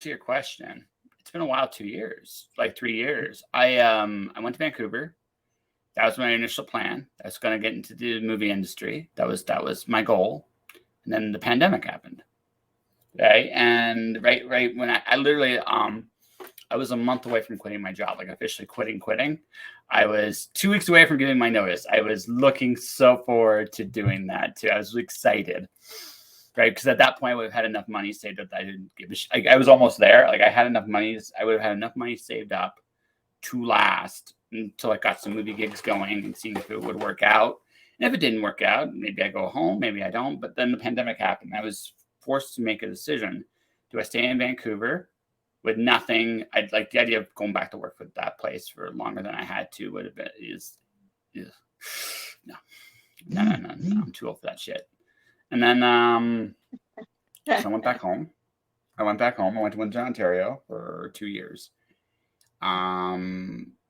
to your question, it's been a while, 2 years, like 3 years. I went to Vancouver. That was my initial plan. I was gonna get into the movie industry. That was my goal. And then the pandemic happened. Right. And right when I literally I was a month away from quitting my job, like officially quitting. I was 2 weeks away from giving my notice. I was looking so forward to doing that too. I was excited, right? Because at that point, I would have had enough money saved up that I didn't give a shit. Like, I was almost there. Like I had enough money. I would have had enough money saved up to last until I got some movie gigs going and seeing if it would work out. And if it didn't work out, maybe I go home, maybe I don't. But then the pandemic happened. I was forced to make a decision. Do I stay in Vancouver with nothing? I'd like the idea of going back to work with that place for longer than I had to would have been no. I'm too old for that shit. And then so I went back home. I went to Windsor, Ontario for 2 years.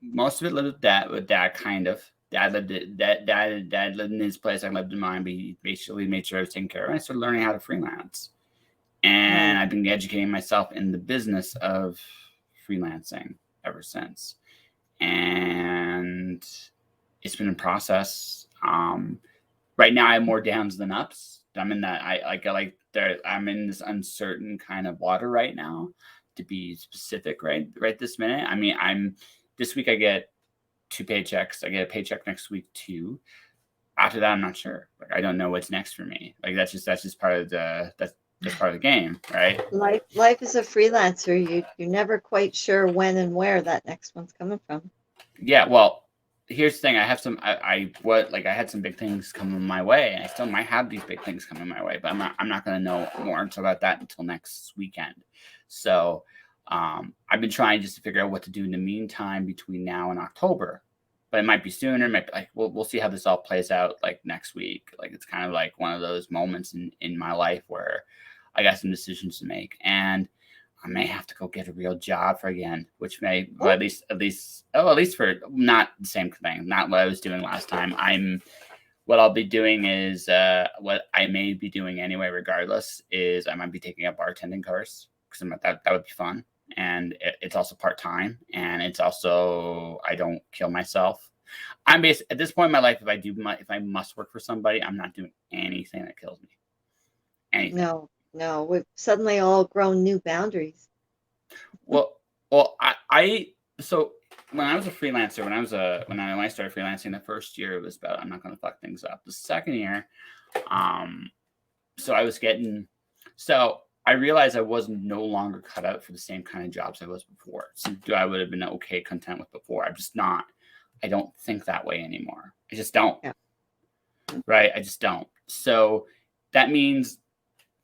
Most of it lived with dad kind of. Dad lived in his place. I lived in mine, but he basically made sure I was taken care of. And I started learning how to freelance. And I've been educating myself in the business of freelancing ever since. And it's been a process. Right now I have more downs than ups. I'm in that I'm in this uncertain kind of water right now, to be specific, right this minute. I mean, this week I get 2 paychecks. I get a paycheck next week too. After that, I'm not sure. Like, I don't know what's next for me. Like, that's just part of that's part of the game, right? Life as a freelancer, you're never quite sure when and where that next one's coming from. Yeah, well, here's the thing. I have I had some big things coming my way, and I still might have these big things coming my way, but I'm not going to know more about that until next weekend. So I've been trying just to figure out what to do in the meantime between now and October. But it might be sooner. It might be like we'll see how this all plays out like next week. Like, it's kind of like one of those moments in my life where I got some decisions to make, and I may have to go get a real job for again, which may, well, at least for not the same thing, not what I was doing last time. What I'll be doing is what I may be doing anyway, regardless, is I might be taking a bartending course because that would be fun. And it's also part-time, and it's also, I don't kill myself. I'm at this point in my life, if I must work for somebody, I'm not doing anything that kills me. Anything. No, we've suddenly all grown new boundaries. Well, so when I was a freelancer, when I started freelancing, the first year it was about, I'm not going to fuck things up. The second year, so I realized I was no longer cut out for the same kind of jobs I was before. So I would have been okay, content with before. I'm just not. I don't think that way anymore. I just don't. Yeah. Right? I just don't. So that means,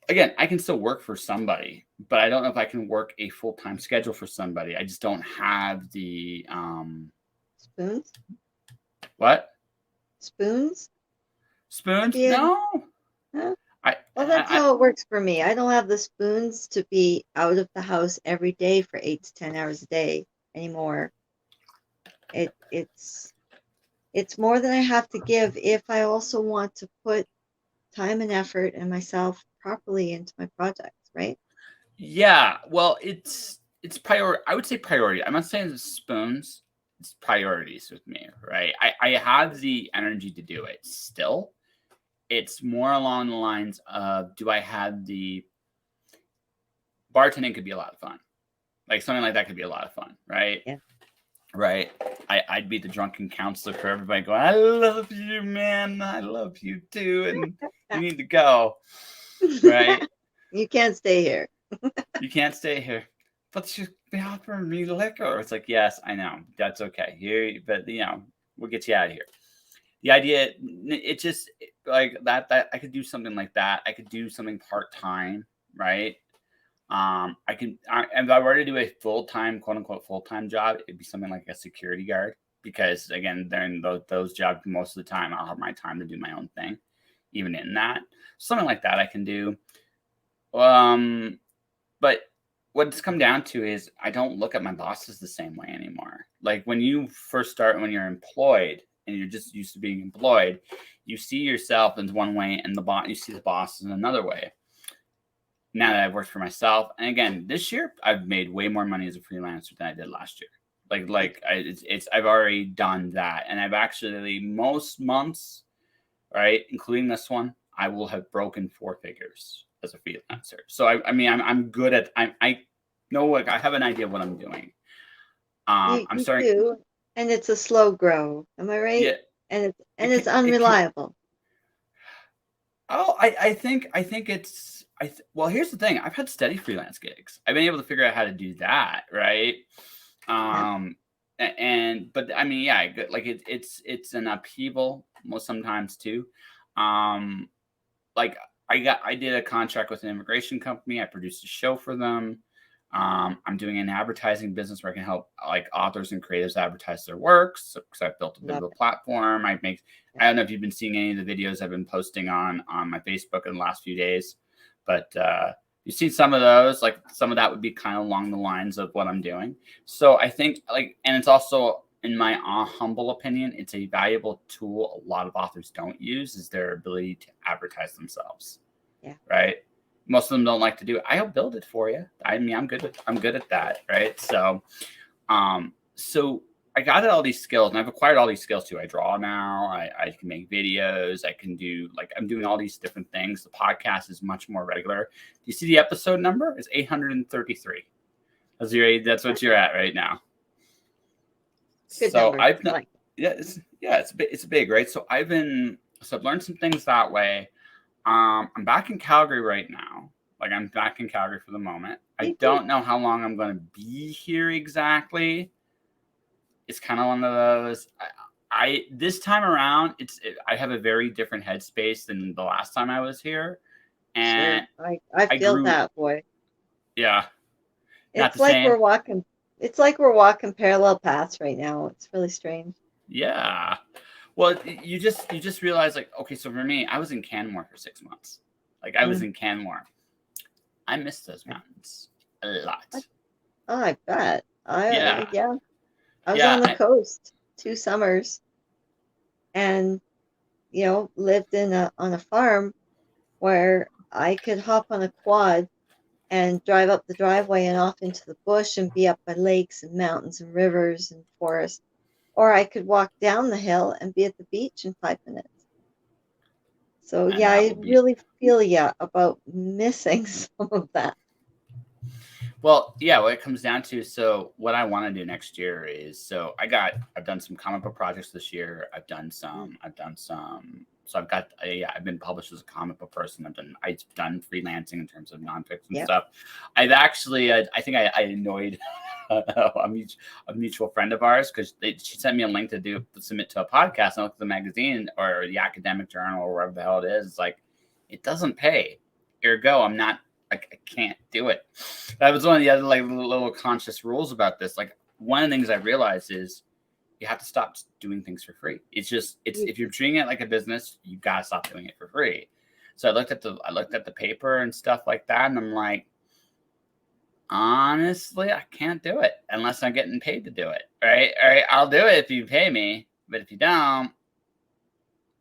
again, I can still work for somebody, but I don't know if I can work a full-time schedule for somebody. I just don't have the spoons. What? Spoons? Spoons? No. Huh? Well, that's how it works for me. I don't have the spoons to be out of the house every day for 8 to 10 hours a day anymore. It's more than I have to give if I also want to put time and effort and myself properly into my projects, right? Yeah. Well, it's priority. I would say priority. I'm not saying it's spoons. It's priorities with me, right? I have the energy to do it still. It's more along the lines of, do I have the bartending? Could be a lot of fun. Like, something like that could be a lot of fun, right? Yeah. Right. I'd be the drunken counselor for everybody going, I love you, man. I love you too. And you need to go. Right. You can't stay here. You can't stay here. But you're offering me liquor. It's like, yes, I know. That's okay. Here, but we'll get you out of here. The idea, it's just like that I could do something like that. I could do something part-time, right? If I were to do a full-time, quote unquote, full-time job, it'd be something like a security guard, because again, during those jobs, most of the time I'll have my time to do my own thing, even in that. Something like that I can do. But what it's come down to is I don't look at my bosses the same way anymore. Like, when you first start, when you're employed and you're just used to being employed, you see yourself in one way and you see the boss in another way. now that I've worked for myself. And again, this year I've made way more money as a freelancer than I did last year. I've already done that, and I've actually most months, right, including this one, I will have broken 4 figures as a freelancer. So I mean, I'm good at I know, like, I have an idea of what I'm doing. I'm You starting. do, and it's a slow grow. Am I right? Yeah, And it's it can. unreliable. Oh, I think it's well, here's the thing. I've had steady freelance gigs. I've been able to figure out how to do that, right? Yeah. But I mean, yeah, like it's an upheaval most sometimes too. Um, like I did a contract with an immigration company. I produced a show for them. I'm doing an advertising business where I can help like authors and creatives advertise their works. Because I've built a bit of Love a it. platform. Yeah. I don't know if you've been seeing any of the videos I've been posting on my Facebook in the last few days, but you've seen some of those. Like some of that would be kind of along the lines of what I'm doing. So I think like, and it's also, in my humble opinion, it's a valuable tool a lot of authors don't use, is their ability to advertise themselves. Yeah. Right. Most of them don't like to do it. I'll build it for you. I mean, I'm good at that. Right. So I got all these skills, and I've acquired all these skills too. I draw now. I can make videos. I can do, like, I'm doing all these different things. The podcast is much more regular. Do you see the episode number? It's 833. That's what you're at right now. Good So number. I've done, it's big, right? So I've learned some things that way. I'm back in Calgary right now. Like, I'm back in Calgary for the moment. I don't know how long I'm going to be here exactly. It's kind of one of those. This time around, I have a very different headspace than the last time I was here, and sure. I feel that, boy. Yeah, not It's the like same. we're walking. It's like we're walking parallel paths right now. It's really strange. Yeah. Well, you just realize, like, okay, so for me, I was in Canmore for 6 months. Like, I was in Canmore. I miss those mountains a lot. Oh, I bet. Yeah. I was on the coast 2 summers, and lived on a farm where I could hop on a quad and drive up the driveway and off into the bush and be up by lakes and mountains and rivers and forests. Or I could walk down the hill and be at the beach in 5 minutes. So And yeah, that I will be. really feel about missing some of that. Well, yeah, what it comes down to, so what I want to do next year is, I've done some comic book projects this year. I've done some, so I've been published as a comic book person. I've done freelancing in terms of nonfiction stuff. I've actually, I think I annoyed a mutual friend of ours, because she sent me a link to submit to a podcast, and I looked at the magazine or the academic journal or whatever the hell it is. It's like, it doesn't pay. Ergo, I can't do it. That was one of the other, like, little conscious rules about this. Like, one of the things I realized is you have to stop doing things for free. If you're treating it like a business, you gotta stop doing it for free. So I looked at the paper and stuff like that, and I'm like, honestly, I can't do it unless I'm getting paid to do it. Right? All right, I'll do it if you pay me, but if you don't,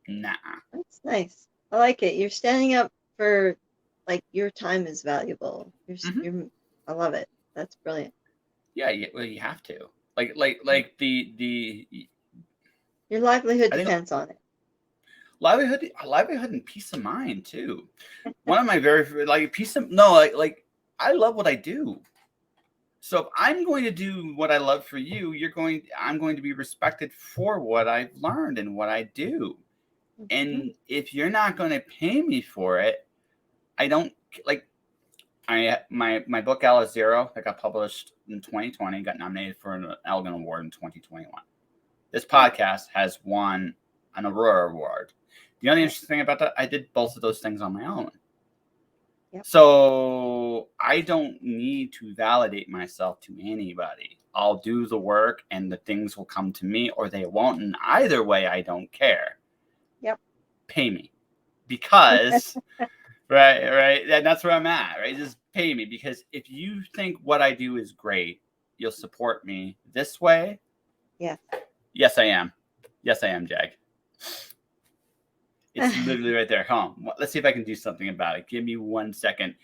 nah. That's nice. I like it. You're standing up for, like, your time is valuable. I love it. That's brilliant. Yeah, well, you have to. Like the your livelihood depends on it. Livelihood and peace of mind too. One of my very, like, I love what I do. So if I'm going to do what I love for you, I'm going to be respected for what I've learned and what I do. And if you're not going to pay me for it, I don't like. My book Alice Zero, that got published in 2020, got nominated for an Elgin Award in 2021. This podcast has won an Aurora Award. The only interesting thing about that, I did both of those things on my own. Yep. So I don't need to validate myself to anybody. I'll do the work, and the things will come to me, or they won't. And either way, I don't care. Yep. Pay me, because right. And that's where I'm at. Right. Just pay me, because if you think what I do is great, you'll support me this way. Yeah. Yes, I am. Jag. It's literally right there. Let's see if I can do something about it. Give me 1 second.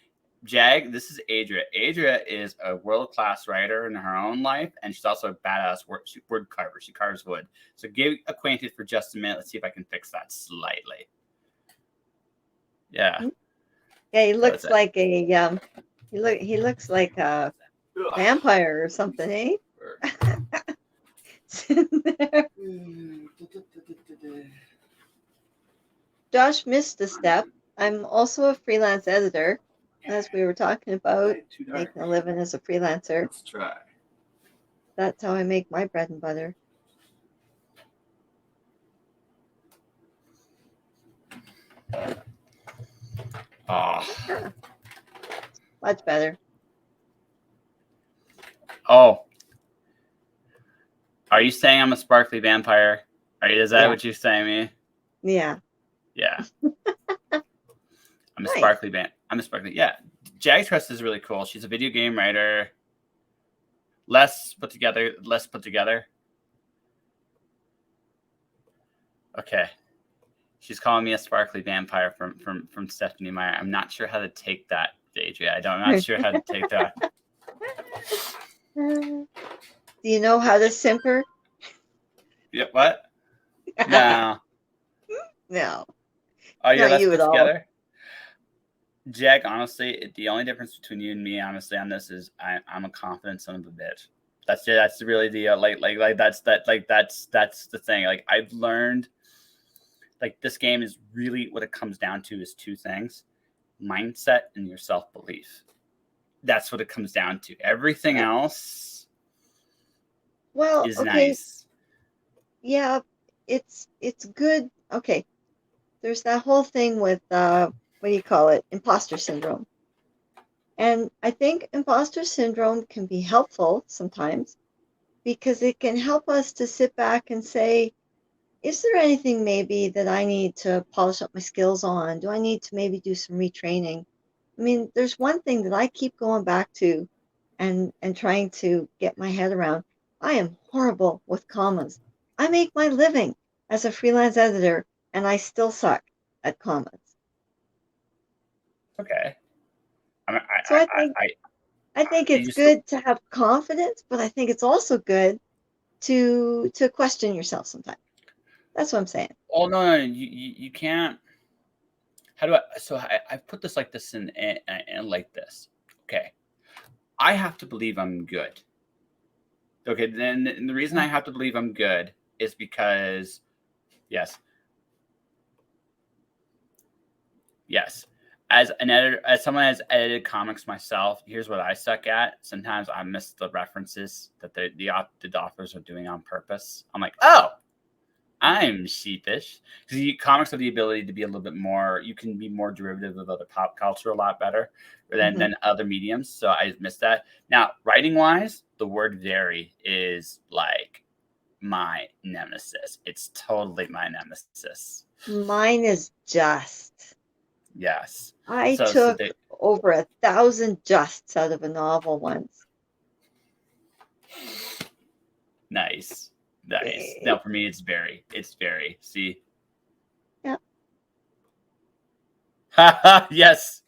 Jag, this is Adria. Adria is a world-class writer in her own life, and she's also a badass wood carver. She carves wood. So get acquainted for just a minute. Let's see if I can fix that slightly. Yeah. Yeah, he looks like a he looks like a vampire or something, eh? Josh missed a step. I'm also a freelance editor, as we were talking about, making a living as a freelancer. Let's try. That's how I make my bread and butter. Oh. Much better. Oh. Are you saying I'm a sparkly vampire? Is that what you're saying to me? Yeah. Yeah. I'm a sparkly I'm a sparkly. Yeah. Jag Trust is really cool. She's a video game writer. Less put together. Okay. She's calling me a sparkly vampire from Stephanie Meyer. I'm not sure how to take that, Adria. I'm not sure how to take that. Do you know how to simper? Yeah, what? No. No. Oh, yeah, let's you put at together. All. Jag, honestly, the only difference between you and me, honestly, on this is I'm a confident son of a bitch. That's really the that's the thing. Like, I've learned, like, this game is really what it comes down to is two things: mindset and your self-belief. That's what it comes down to. Everything else is nice. Yeah, it's good. Okay. There's that whole thing with what do you call it? Imposter syndrome. And I think imposter syndrome can be helpful sometimes because it can help us to sit back and say, is there anything maybe that I need to polish up my skills on? Do I need to maybe do some retraining? I mean, there's one thing that I keep going back to and trying to get my head around. I am horrible with commas. I make my living as a freelance editor and I still suck at commas. Okay. I think it's good to have confidence, but I think it's also good to question yourself sometimes. That's what I'm saying. Oh, no, you can't. How do I? So I put this like this and like this. Okay, I have to believe I'm good. Okay, then the reason I have to believe I'm good is because, yes, as an editor, as someone has edited comics myself, here's what I suck at. Sometimes I miss the references that the authors are doing on purpose. I'm like, oh, I'm sheepish, because comics have the ability to be a little bit more. You can be more derivative of other pop culture a lot better than other mediums. So I missed that. Now, writing wise, the word "very" is like my nemesis. It's totally my nemesis. Mine is just. Yes. I took over 1,000 justs out of a novel once. Nice. No, for me, it's very. See? Yeah. Yes.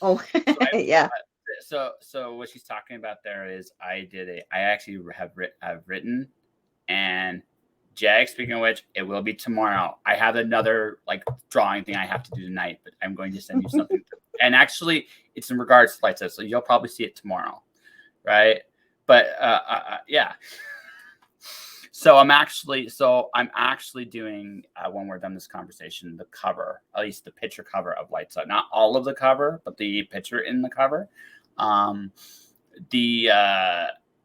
Oh, yeah. So what she's talking about there is I actually have written, and Jag, speaking of which, it will be tomorrow. I have another like drawing thing I have to do tonight, but I'm going to send you something. And actually, it's in regards to lights, so you'll probably see it tomorrow, right? But yeah. So I'm actually doing when we're done this conversation, the cover, at least the picture cover of Lights Out. Not all of the cover, but the picture in the cover. I'm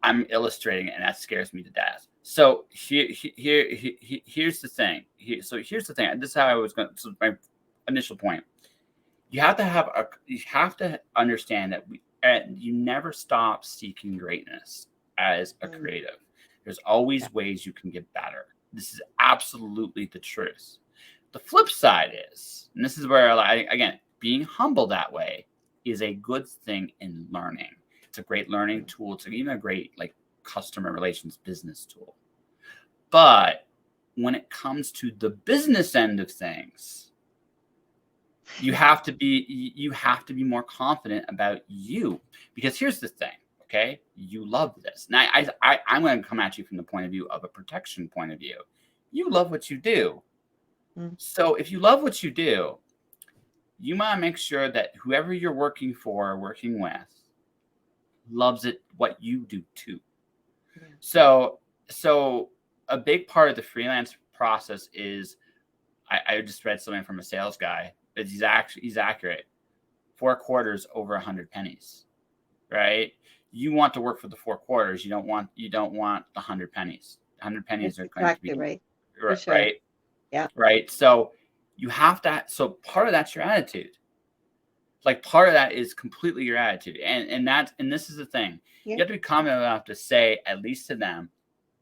illustrating it, and that scares me to death. So here's the thing. Here's the thing. This is how I was going. So my initial point. You have to understand that you never stop seeking greatness as a creative. There's always ways you can get better. This is absolutely the truth. The flip side is, and this is where, again, being humble that way is a good thing in learning. It's a great learning tool. It's even a great like customer relations business tool. But when it comes to the business end of things, You have to be more confident about you, because here's the thing. Okay, you love this. And I'm going to come at you from the point of view of a protection point of view. You love what you do. Mm. So if you love what you do, you want to make sure that whoever you're working for or working with loves it, what you do too. Yeah. So a big part of the freelance process is, I just read something from a sales guy, but he's accurate. 4 quarters over 100 pennies, right? You want to work for the 4 quarters. You don't want the 100 pennies. 100 pennies That's are going to exactly be right. For sure. right, Yeah. right. So you have to. So part of that's your attitude. Like part of that is completely your attitude, and this is the thing. Yeah. You have to be confident enough to say, at least to them,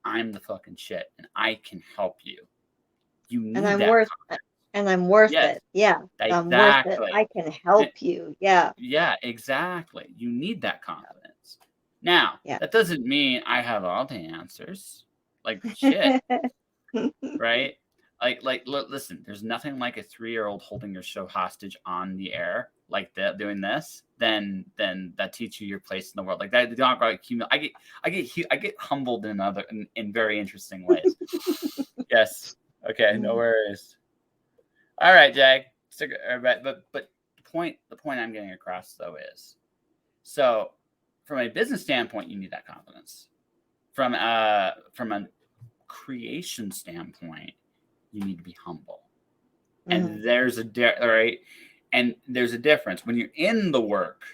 I'm the fucking shit, and I can help you. You And need I'm that worth confidence. and I'm worth Yes, it. Yeah. I'm worth it. exactly. I can help you. Yeah. Yeah, exactly. You need that confidence. Now, Yeah. that doesn't mean I have all the answers. Like shit, right? Listen, there's nothing like a 3-year-old holding your show hostage on the air, like that, doing this. Then that teach you your place in the world. Like that, don't like I get humbled in very interesting ways. Yes. Okay. No worries. All right, Jag. But the point I'm getting across though is, so from a business standpoint, you need that confidence. From a creation standpoint, you need to be humble. And there's a difference. When you're in the work,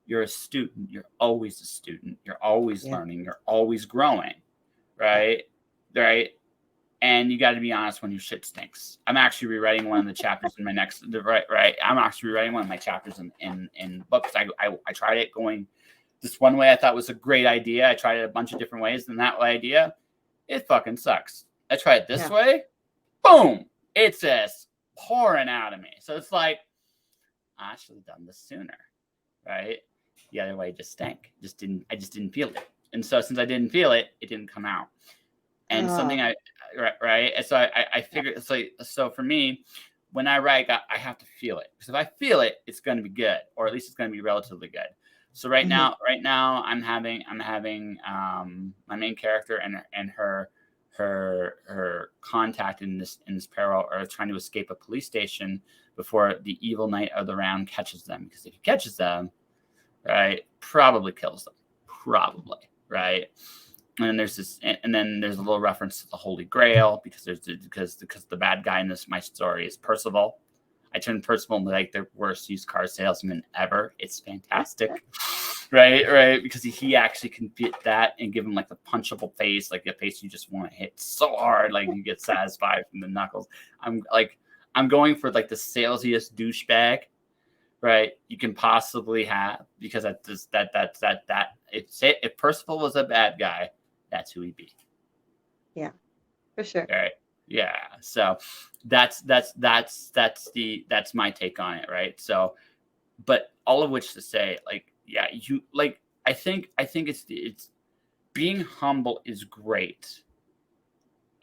you're a student. You're always a student. You're always Yeah. learning. You're always growing, right? Right. And you got to be honest when your shit stinks. I'm actually rewriting one of the chapters in my next. Right. I'm actually rewriting one of my chapters in books. I tried it going this one way. I thought was a great idea. I tried it a bunch of different ways, and that idea, it fucking sucks. I tried it this way. Boom! It's just pouring out of me. So it's like, I should have done this sooner, right? The other way just stank. I just didn't feel it. And so since I didn't feel it, it didn't come out. And something right. And so I figured, so for me, when I write, I have to feel it, because if I feel it, it's going to be good, or at least it's going to be relatively good. So right now, I'm having my main character and her contact in this peril are trying to escape a police station before the evil knight of the round catches them. Because if he catches them, right, probably kills them, right. And then there's a little reference to the Holy Grail, because the bad guy in my story is Percival. I turned Percival into like the worst used car salesman ever. It's fantastic, right? Because he actually can fit that and give him like the punchable face, like a face you just want to hit so hard, like you get satisfied from the knuckles. I'm going for like the salesiest douchebag, right, you can possibly have, because if Percival was a bad guy, that's who he'd be. Yeah, for sure. All right. Yeah. So that's my take on it, right? So, but all of which to say, like, yeah, I think it's being humble is great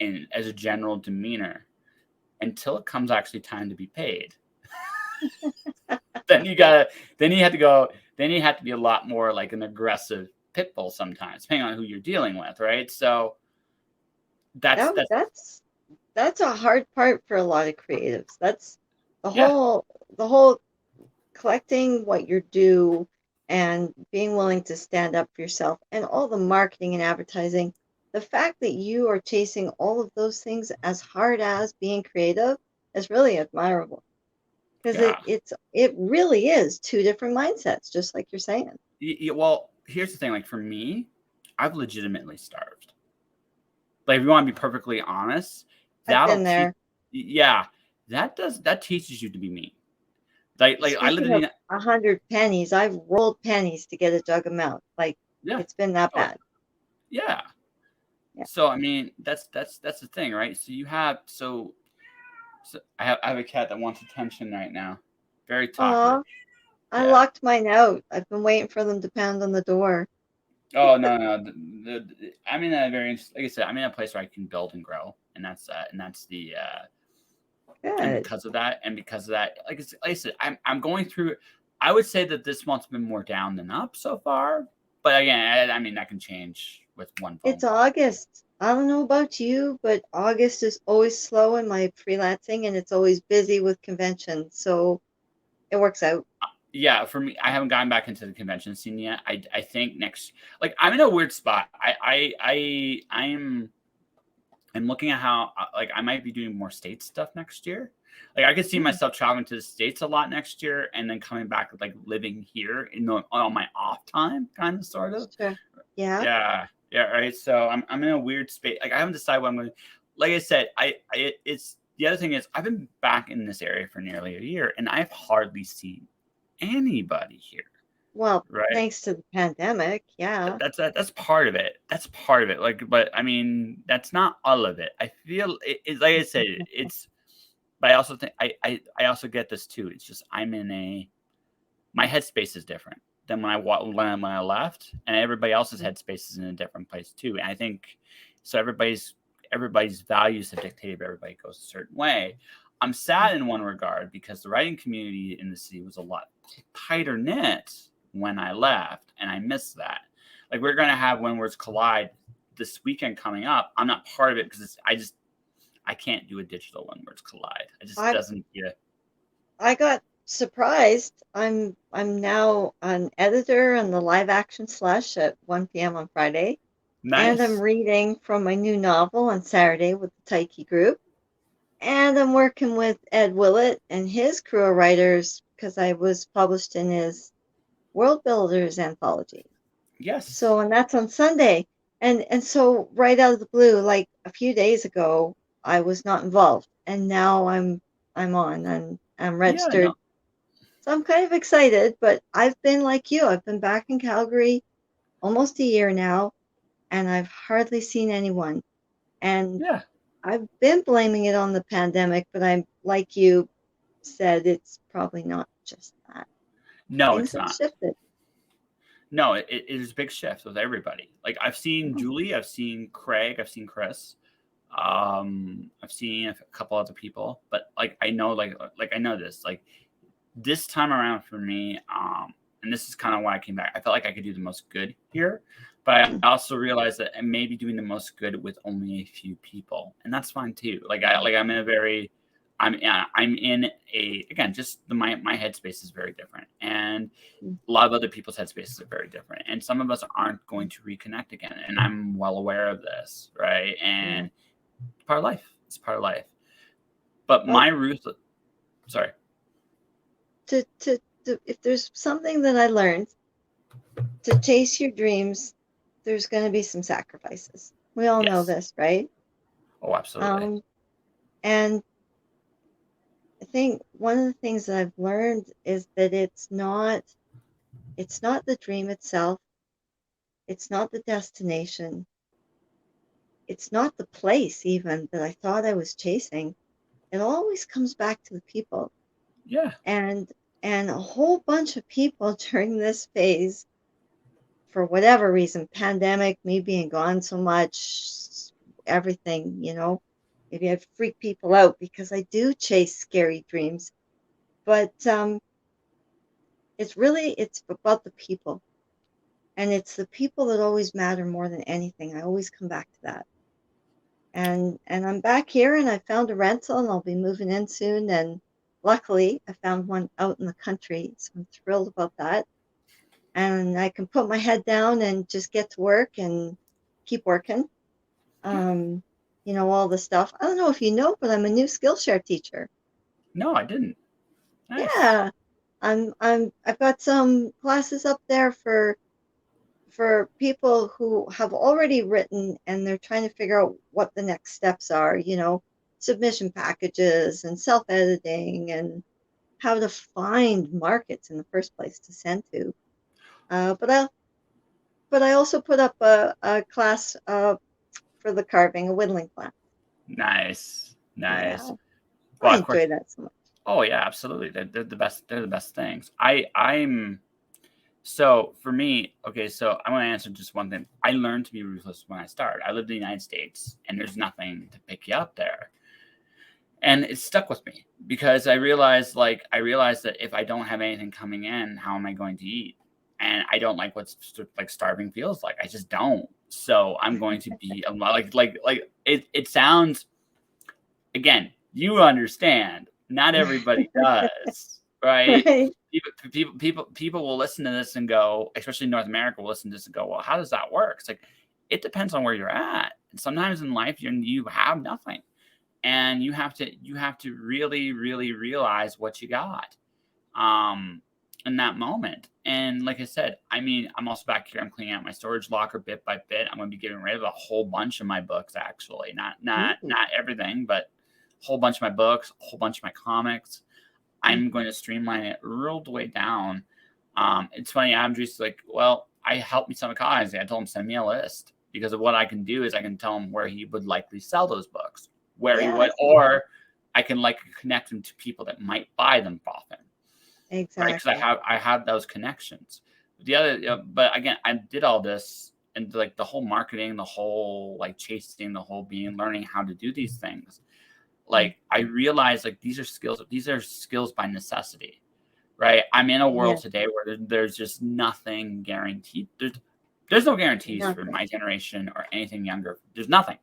in as a general demeanor until it comes actually time to be paid. then you have to be a lot more like an aggressive pit bull sometimes, depending on who you're dealing with, right? So that's a hard part for a lot of creatives. That's the whole collecting what you do and being willing to stand up for yourself, and all the marketing and advertising. The fact that you are chasing all of those things as hard as being creative is really admirable, because it really is two different mindsets, just like you're saying. Well, here's the thing. Like for me, I've legitimately starved. Like if you want to be perfectly honest, I've been there. That teaches you to be mean. Like I lived in 100 pennies. I've rolled pennies to get a jug of milk. Like it's been that bad. Yeah. So I mean, that's the thing, right? So you have so I have a cat that wants attention right now. Very talkative. I locked mine out. I've been waiting for them to pound on the door. Oh no. I'm in a like I said, I'm in a place where I can build and grow, and that's the And Good. because of that, like I said, I'm going through. I would say that this month's been more down than up so far. But again, I mean that can change with one phone It's call. August. I don't know about you, but August is always slow in my freelancing and it's always busy with conventions. So it works out. Yeah, for me, I haven't gotten back into the convention scene yet. I think next, like I'm in a weird spot. I'm looking at how like I might be doing more state stuff next year. Like I could see Mm, myself traveling to the states a lot next year, and then coming back like living here on my off time, kind of sort of. sure. Yeah. Yeah, yeah, right. So I'm in a weird space. Like I haven't decided what I'm going to. Like I said, it's the other thing is I've been back in this area for nearly a year, and I've hardly seen anybody here. Well, Right. thanks to the pandemic. Yeah. That's part of it. That's part of it. Like, but I mean, that's not all of it. I feel it's like I said, it's. But I also think I also get this too. It's just I'm in a my headspace is different than when I left, and everybody else's headspace is in a different place too. And I think so. Everybody's values have dictated everybody goes a certain way. I'm sad in one regard because the writing community in the city was a lot tighter knit when I left, and I miss that. Like we're gonna have When Words Collide this weekend coming up. I'm not part of it because I can't do a digital When Words Collide. It just I doesn't. Yeah. I got surprised. I'm now an editor on the live action slush at 1 p.m. on Friday. And I'm Nice. reading from my new novel on Saturday with the Taiki group. And I'm working with Ed Willett and his crew of writers because I was published in his World Builders anthology. Yes. So, and that's on Sunday. And so right out of the blue, like a few days ago, I was not involved. And now I'm on and I'm Yeah. registered. No. So I'm kind of excited, but I've been like you. I've been back in Calgary almost a year now, and I've hardly seen anyone. And Yeah. I've been blaming it on the pandemic, but I'm like you said, it's probably not just that. No, Things it's have not. shifted. No, it is a big shift with everybody. Like I've seen Oh, Julie, I've seen Craig, I've seen Chris, I've seen a couple other people, but like I know this. Like this time around for me, and this is kind of why I came back. I felt like I could do the most good here, but I mm, also realized that I may be doing the most good with only a few people, and that's fine too. I'm in a very, I'm in a again just my headspace is very different, and mm, a lot of other people's headspaces are very different, and some of us aren't going to reconnect again, and I'm well aware of this, right? yeah. And it's part of life. It's part of life. But Well, my ruthless, sorry, if there's something that I learned, to chase your dreams, there's going to be some sacrifices. We all know yes, this, right? oh, absolutely, Um, and I think one of the things that I've learned is that it's not the dream itself, it's not the destination, it's not the place even that I thought I was chasing. It always comes back to the people. yeah, And and a whole bunch of people during this phase, for whatever reason, pandemic, me being gone so much, everything, maybe I freak people out because I do chase scary dreams. But it's about the people. And it's the people that always matter more than anything. I always come back to that. And I'm back here and I found a rental and I'll be moving in soon. And luckily I found one out in the country. So I'm thrilled about that. And I can put my head down and just get to work and keep working. yeah. Um, all the stuff. I don't know if you know, but I'm a new Skillshare teacher. No, I didn't. Nice. Yeah. I've got some classes up there for people who have already written and they're trying to figure out what the next steps are, submission packages and self-editing and how to find markets in the first place to send to. But I also put up a class for the carving, a whittling class. Nice, nice. Yeah, I Well, of course. enjoy that so much. Oh yeah, absolutely. They're the best. They're the best things. I'm so for me. Okay, so I want to answer just one thing. I learned to be ruthless when I started. I lived in the United States, and there's nothing to pick you up there. And it stuck with me because I realized that if I don't have anything coming in, how am I going to eat? And I don't like what like starving feels like. I just don't. So I'm going to be a lot like it sounds, again, you understand. Not everybody does, right? Right. People will listen to this and go, especially in North America, will listen to this and go, well, how does that work? It's like, it depends on where you're at. And sometimes in life, you have nothing, and you have to really, really realize what you got in that moment. And like I said, I mean, I'm also back here. I'm cleaning out my storage locker bit by bit. I'm going to be getting rid of a whole bunch of my books, actually, not Ooh. everything, but a whole bunch of my books, a whole bunch of my comics. I'm going to streamline it real the way down. It's funny, Andrew's like, well, I helped me some comics. I told him, send me a list, because of what I can do is I can tell him where he would likely sell those books, where he would, Yes, or I can like connect him to people that might buy them off him. Right, because exactly. I have those connections. The other, but again, I did all this, and like the whole marketing, the whole like chasing, the whole being, learning how to do these things. Like I realized, like these are skills by necessity, right? I'm in a world Yes, today where there's just nothing guaranteed. There's no guarantees for nothing. my generation or anything younger. There's nothing.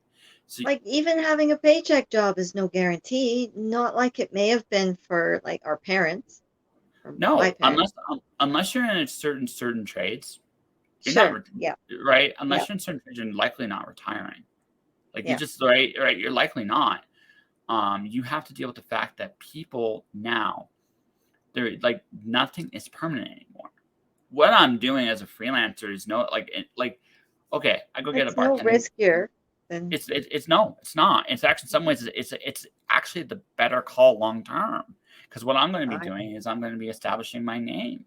So Like even having a paycheck job is no guarantee, not like it may have been for like our parents or my no, parents. unless you're in a certain trades, you're not Sure. Yeah. right. Yeah. Unless you're in certain trades, you're likely not retiring. Like you Yeah. just right. You're likely not. You have to deal with the fact that people now, they're like, nothing is permanent anymore. What I'm doing as a freelancer is okay, I go get a It's no bartending. riskier than It's no, it's not. It's actually in some ways it's actually the better call long term, because what I'm going to be I. doing is I'm going to be establishing my name.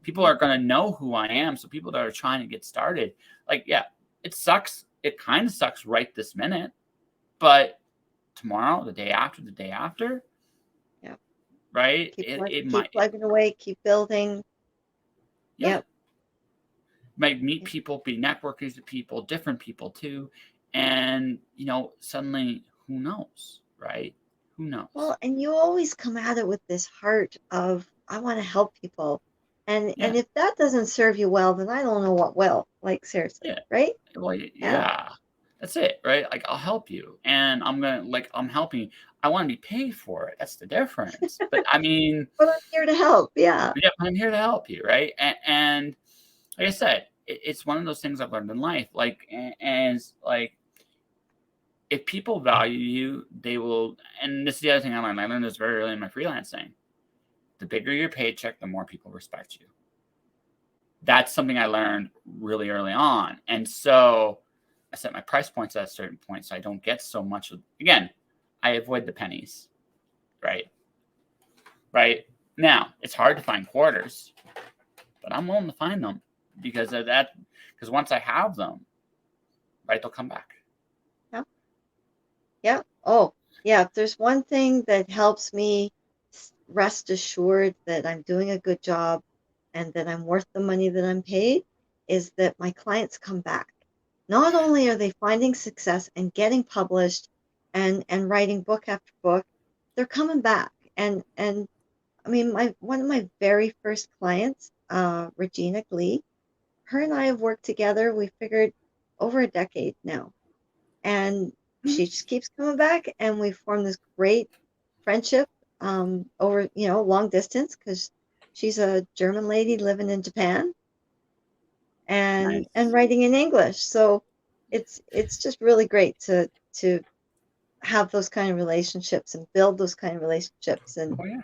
People Yeah. are going to know who I am. So people that are trying to get started, like, yeah, it sucks. It kind of sucks right this minute, but tomorrow, the day after, Yeah. right? It Keep might, plugging away, keep building. yeah, Yep. might meet people, be networking with people, different people too. And, suddenly, who knows, right? Who knows? Well, and you always come at it with this heart of I want to help people. Yeah. And if that doesn't serve you well, then I don't know what will. Like seriously, Yeah. right? Well, Yeah. yeah. That's it, right? Like, I'll help you, and I'm helping you. I want to be paid for it. That's the difference. But I mean, But I'm here to help. Yeah. yeah, I'm here to help you, right? And like I said, it's one of those things I've learned in life. Like, and it's like, if people value you, they will. And this is the other thing I learned. I learned this very early in my freelancing. The bigger your paycheck, the more people respect you. That's something I learned really early on. And so I set my price points at a certain point so I don't get so much. Again, I avoid the pennies, right? Right. Now, it's hard to find quarters, but I'm willing to find them because of that. Because once I have them, right, they'll come back. Yeah. Yeah. Oh, yeah. If there's one thing that helps me rest assured that I'm doing a good job and that I'm worth the money that I'm paid, is that my clients come back. Not only are they finding success and getting published and writing book after book, they're coming back. And I mean, my one of my very first clients, Regina Glee, her and I have worked together. We figured over a decade now, and Mhm. she just keeps coming back, and we formed this great friendship over long distance because she's a German lady living in Japan and Nice. writing in English. So it's just really great to have those kind of relationships and build those kind of relationships. And Oh, yeah.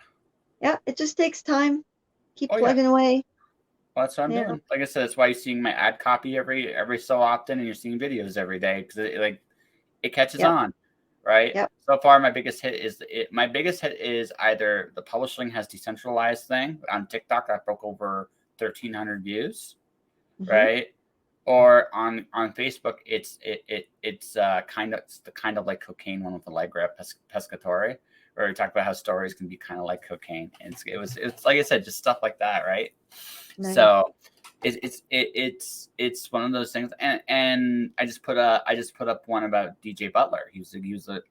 yeah, it just takes time. Keep Oh, yeah. plugging away. Well, that's what I'm You know. doing. Like I said, that's why you're seeing my ad copy every so often, and you're seeing videos every day, because it catches Yep. on, right? Yep. So far, my biggest hit is either the publishing has decentralized thing on TikTok that broke over 1,300 views, Hmm. right? Or on Facebook, it's the kind of like cocaine one with the Allegra Pescatore, where we talk about how stories can be kind of like cocaine, and it's like I said, just stuff like that, right? Nice. So it's one of those things, and I just put up one about DJ Butler. He was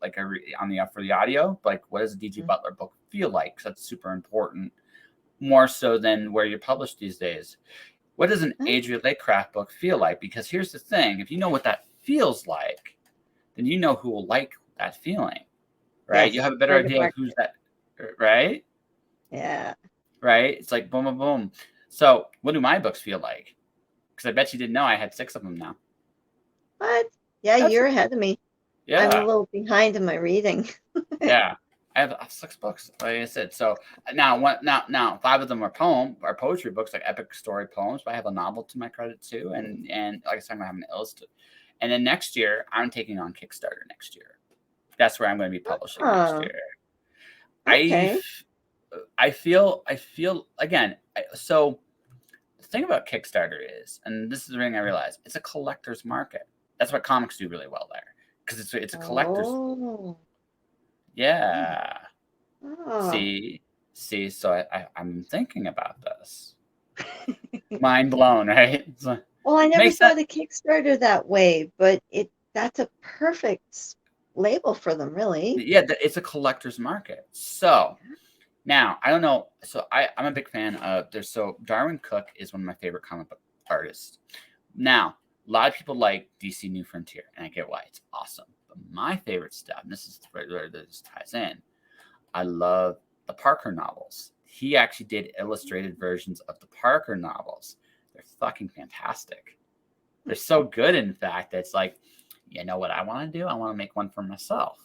like on the for the audio. Like, what does a DJ Mm. Butler book feel like? 'Cause that's super important, more so than where you're published these days. What does an Mm. Adria Laycraft book feel like? Because here's the thing: if you know what that feels like, then you know who will like that feeling, right? You Yes, have a better target idea of who's market. that, right? Yeah. Right? It's like boom, boom, boom. So, what do my books feel like? Because I bet you didn't know I had 6 of them now. But yeah, That's you're ahead of me. I'm a yeah, little behind in my reading. yeah. I have 6 books, like I said. So now 5 of them are poetry books, like epic story poems. But I have a novel to my credit too, and like I said, I'm gonna have an illustrated. And then next year, I'm taking on Kickstarter next year. That's where I'm going to be publishing next Oh, year. I okay. I feel again. So the thing about Kickstarter is, and this is the thing I realized, it's a collector's market. That's what comics do really well there, because it's a collector's. Oh. Hmm. Yeah. Oh. See, see. So I'm thinking about this. Mind blown, right? So, Well, I never makes sense. saw the Kickstarter that way, but that's a perfect label for them, really. Yeah, it's a collector's market. So now I don't know. So I'm a big fan of there's so Darwin Cook is one of my favorite comic book artists. Now, a lot of people like DC New Frontier, and I get why it's awesome. But my favorite stuff, and this is where this ties in, I love the Parker novels. He actually did illustrated versions of the Parker novels. They're fucking fantastic. They're so good, in fact, it's like, you know what I want to do? I want to make one for myself.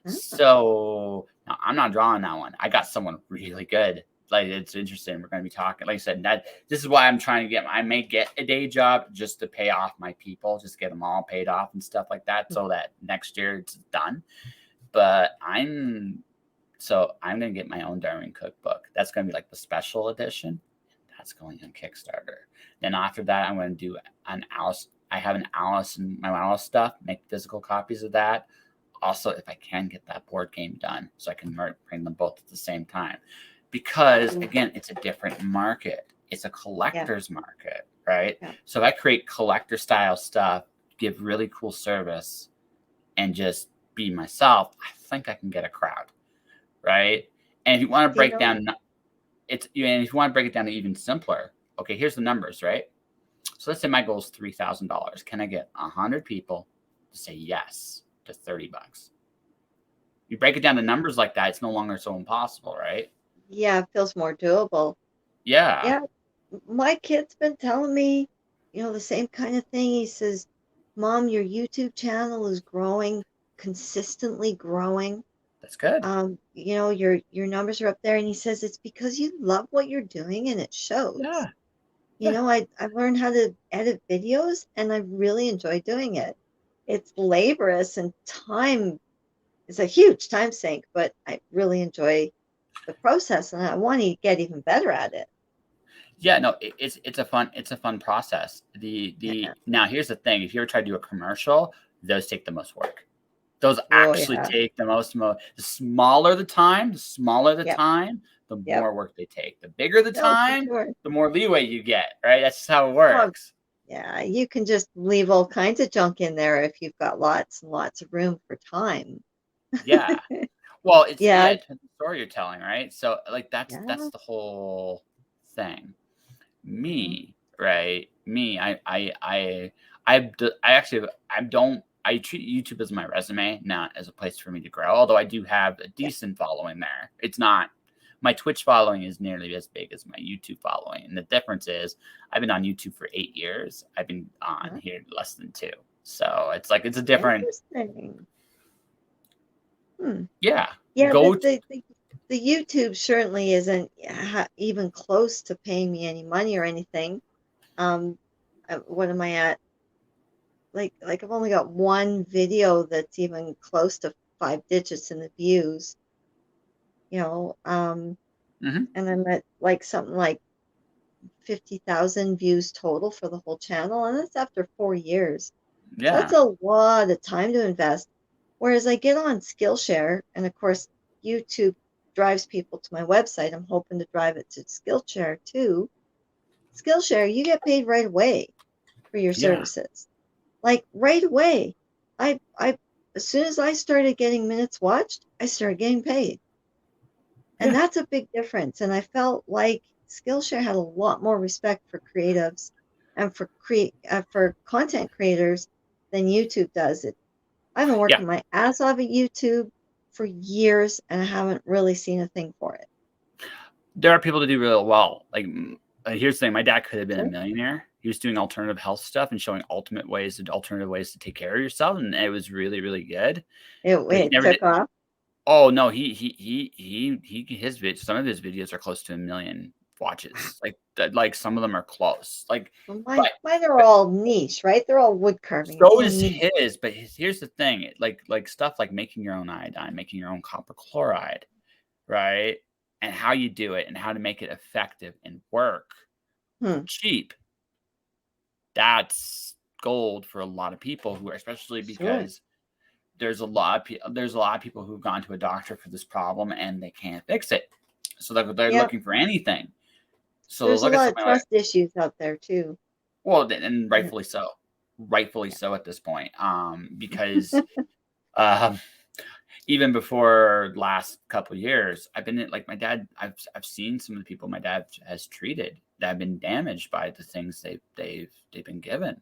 Oh, So now I'm not drawing that one. I got someone really good. Like, it's interesting. We're going to be talking. Like I said, this is why I'm trying to get. I may get a day job just to pay off my people, just get them all paid off and stuff like that, so that next year it's done. But I'm going to get my own Darwin Cookbook. That's going to be like the special edition. That's going on Kickstarter. Then after that, I'm going to do an Alice. I have an Alice and my Alice stuff. Make physical copies of that. Also, if I can get that board game done, so I can bring them both at the same time, because mm, again, it's a different market. It's a yeah, collector's market, right? yeah. So if I create collector style stuff, give really cool service, and just be myself, I think I can get a crowd, right? And if you want to Do you break know? down, and if you want to break it down to even simpler, okay, here's the numbers, right? So let's say my goal is $3,000. Can I get 100 people to say yes to $30? You break it down to numbers like that, it's no longer so impossible, right? Yeah, it feels more doable. Yeah, Yeah, my kid's been telling me, the same kind of thing. He says, "Mom, your YouTube channel is growing, consistently growing. that's good. Your numbers are up there." And he says it's because you love what you're doing and it shows. Yeah, yeah, I've learned how to edit videos and I really enjoy doing it. It's laborious and time is a huge time sink, but I really enjoy the process and I want to get even better at it. yeah. No, it's a fun process. The Yeah. now here's the thing: if you ever try to do a commercial, those take the most work. Those Oh, actually yeah. take the most. The smaller the time, Yep. the Yep. more work they take. The bigger the No, for time, sure. the more leeway you get. Right? That's just how it Oh, works. yeah. You can just leave all kinds of junk in there if you've got lots and lots of room for time. Yeah. Well, Yeah. it's the story you're telling, right? So like that's Yeah. the whole thing. Mhm. Me, right? Me, I actually I don't I treat YouTube as my resume, not as a place for me to grow. Although I do have a Yeah. decent following there. It's not my Twitch following is nearly as big as my YouTube following, and the difference is I've been on YouTube for 8 years. I've been on Huh? here less than 2, so it's like it's a different. Interesting. Hmm. Yeah, Yeah, go the YouTube certainly isn't even close to paying me any money or anything. Um, what am I at? Like I've only got one video that's even close to 5 digits in the views, you know. hmm And I'm at like something like 50,000 views total for the whole channel, and that's after 4 years. So that's yeah. a lot of time to invest. Whereas I get on Skillshare, and of course, YouTube drives people to my website. I'm hoping to drive it to Skillshare too. Skillshare, you get paid right away for your Yeah. services. Like right away. I as soon as I started getting minutes watched, I started getting paid. And Yeah. that's a big difference. And I felt like Skillshare had a lot more respect for creatives and for content creators than YouTube does. I've been Yeah. working my ass off at YouTube for years and I haven't really seen a thing for it. There are people that do really well. Like, here's the thing: my dad could have been a Sure. millionaire. He was doing alternative health stuff and showing alternative ways to take care of yourself, and it was really, really good. But he It never did. took off. Oh no, his some of his videos are close to 1 million watches. Like that, like some of them are close. Like, Well, but mine are but all niche, right? They're all wood carving. It's so all is niche. his. But here's the thing: like stuff like making your own iodine, making your own copper chloride, right? And how you do it and how to make it effective and work for Hmm. cheap. That's gold for a lot of people who are, especially Sure. because there's a lot of people who've gone to a doctor for this problem and they can't fix it. So they're Yep. looking for anything. So There's a look at lot of something like, trust issues out there too. well, and Yeah. rightfully Yeah. so at this point, because um, even before last couple years, I've been like my dad. I've seen some of the people my dad has treated that have been damaged by the things they've been given.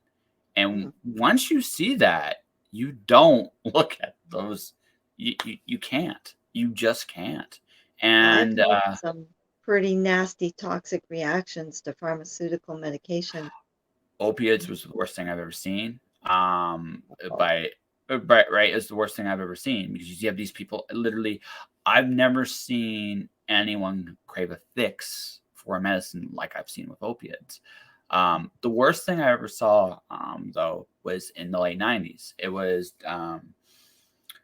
And Hmm. once you see that, you don't look at those. You can't. You just can't. I've And had some pretty nasty toxic reactions to pharmaceutical medication. opiates was the worst thing I've ever seen. Oh, By right, it's the worst thing I've ever seen because you have these people. Literally, I've never seen anyone crave a fix for a medicine like I've seen with opiates. The worst thing I ever saw, though, was in the late '90s. It was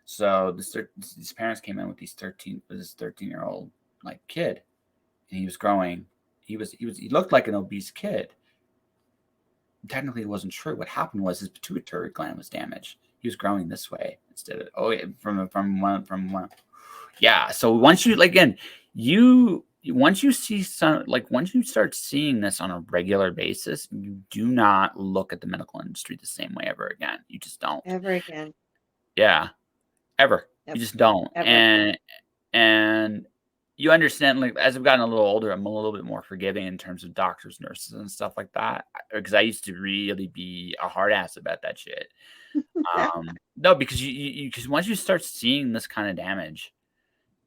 so these parents came in with this 13-year-old like kid, and he was growing. He looked like an obese kid. Technically, it wasn't true. What happened was his pituitary gland was damaged. He was growing this way instead of from one. Yeah. So once you like again, you once you see some like once you start seeing this on a regular basis, you do not look at the medical industry the same way ever again. You just don't. ever again. Yeah, ever. You Ever, just don't. ever. And you understand, like as I've gotten a little older, I'm a little bit more forgiving in terms of doctors, nurses, and stuff like that. Because I used to really be a hard ass about that shit. No, because because once you start seeing this kind of damage,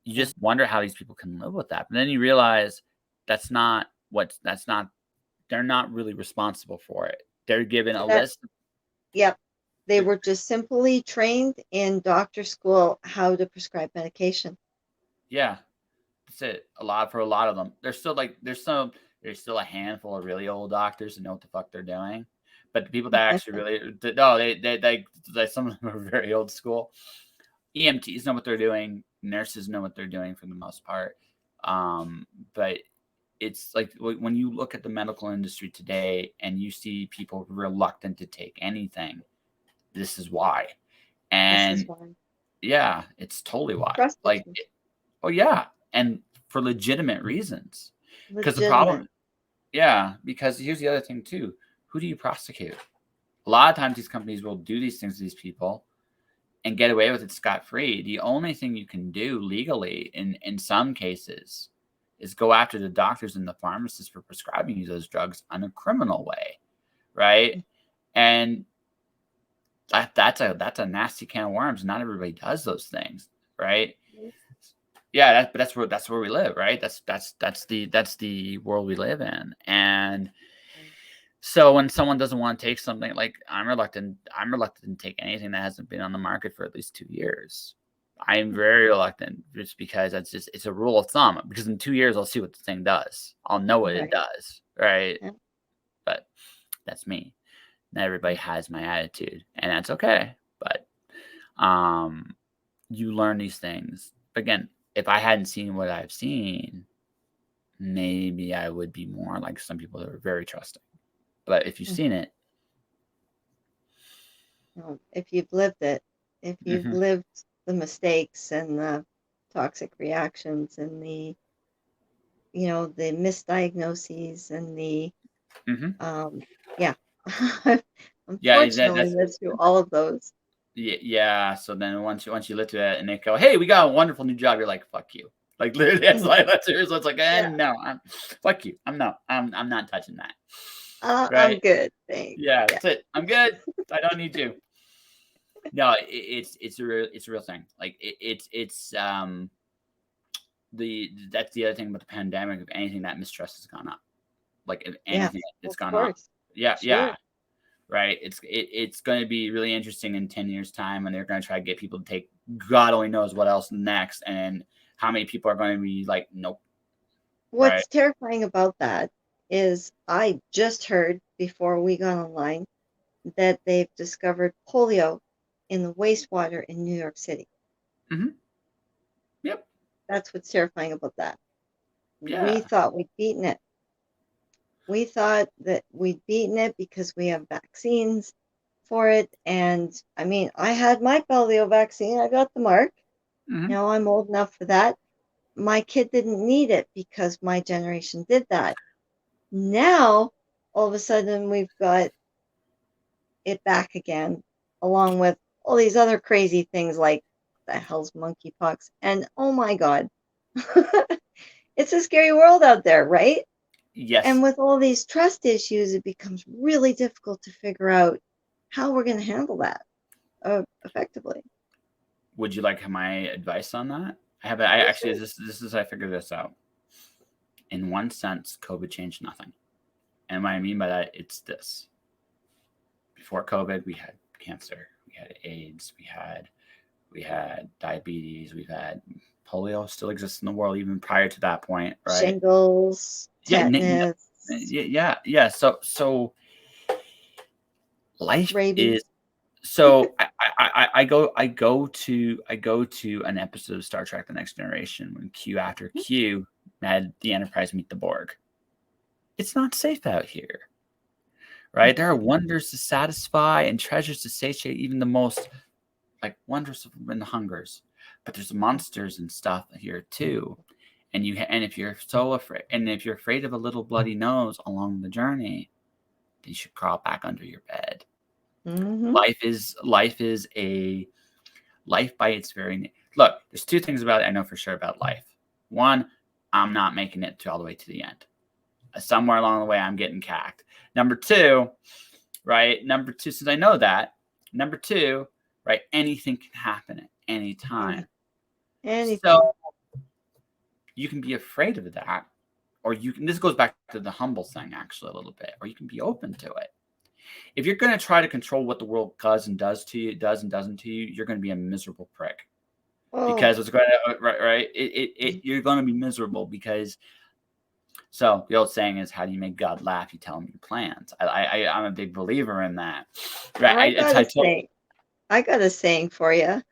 you Yeah. just wonder how these people can live with that. But then you realize that's not they're not really responsible for it. They're given a That, list. yep. They were just simply trained in doctor school how to prescribe medication. Yeah, that's it. A lot of them. There's still like there's still a handful of really old doctors that know what the fuck they're doing. But the people that actually really no, some of them are very old school. EMTs know what they're doing. Nurses know what they're doing for the most part. But it's like when you look at the medical industry today and you see people reluctant to take anything, this is why. This is And why. yeah, it's totally why. Trust Like, issues. oh yeah, and for legitimate reasons. Because the Legitimate. problem, yeah, because here's the other thing too. Who do you prosecute? A lot of times these companies will do these things to these people and get away with it scot free. The only thing you can do legally in some cases is go after the doctors and the pharmacists for prescribing you those drugs on a criminal way, right? And that's a nasty can of worms. Not everybody does those things, right? Yeah, but that's where we live, right? That's the world we live in. And so when someone doesn't want to take something, like I'm reluctant to take anything that hasn't been on the market for at least 2 years. I'm very reluctant just because it's a rule of thumb. Because in 2 years I'll see what the thing does. I'll know what it Right. does, right? Yeah. But that's me. Not everybody has my attitude, and that's okay. But um, you learn these things. Again, if I hadn't seen what I've seen, maybe I would be more like some people that are very trusting. But if you've Mm. seen it, If you've lived it, if you've mhm, lived the mistakes and the toxic reactions and the misdiagnoses and the Um, yeah. Yeah, Unfortunately, that's lived through all of those. yeah. So then once you live to it, and they go, "Hey, we got a wonderful new job," you're like, "Fuck you!" Like literally, that's serious. It's like, Yeah. no, fuck you. I'm not touching that. I'm Right? good. Thanks. Yeah, Yeah. that's it. I'm good. I don't need you. No, it's a real thing. Like it's that's the other thing about the pandemic. If anything, that mistrust has gone up. Like if Yes, anything, it's of gone up. course. Yeah, Sure. yeah. Right. It's going to be really interesting in 10 years' time when they're going to try to get people to take God only knows what else next, and how many people are going to be like, nope. Right. What's terrifying about that is I just heard before we got online that they've discovered polio in the wastewater in New York City. Hmm. Yep. That's what's terrifying about that. We Yeah. thought we'd beaten it. We thought that we'd beaten it because we have vaccines for it. And I mean, I had my polio vaccine, I got the mark. Hmm. Now I'm old enough for that. My kid didn't need it because my generation did that. Now, all of a sudden, we've got it back again, along with all these other crazy things like the hell's monkeypox. And oh my God, it's a scary world out there, right? And Yes. with all these trust issues, it becomes really difficult to figure out how we're going to handle that effectively. Would you like my advice on that? I Oh, actually sure. this is I figured this out. In one sense, COVID changed nothing. And what I mean by that, it's this. Before COVID, we had cancer, we had AIDS, we had diabetes, we've had polio still exists in the world even prior to that point, right? Shingles, Yeah, tetanus, yeah. So life rabies. is so I go to an episode of Star Trek: The Next Generation when Q after Q had the Enterprise meet the Borg. It's not safe out here, right? There are wonders to satisfy and treasures to satiate even the most like wondrous and hungers, but there's monsters and stuff here too. And if you're so afraid, and if you're afraid of a little bloody nose along the journey, then you should crawl back under your bed. Mm-hmm. Life is a life by its very look. There's two things about it I know for sure about life. One, I'm not making it all the way to the end. Somewhere along the way, I'm getting cacked. Number two, right? Number two, since I know that. Number two, right? Anything can happen at any time. Anything. So you can be afraid of that, or you can. This goes back to the humble thing, actually, a little bit, or you can be open to it. If you're going to try to control what the world does and does to you, does and doesn't to you, you're going to be a miserable prick. Oh, Because it's going to right. You're going to be miserable because. So the old saying is, "How do you make God laugh? You tell him your plans." I'm a big believer in that. Right? I It's got I a told. saying. I got a saying for you.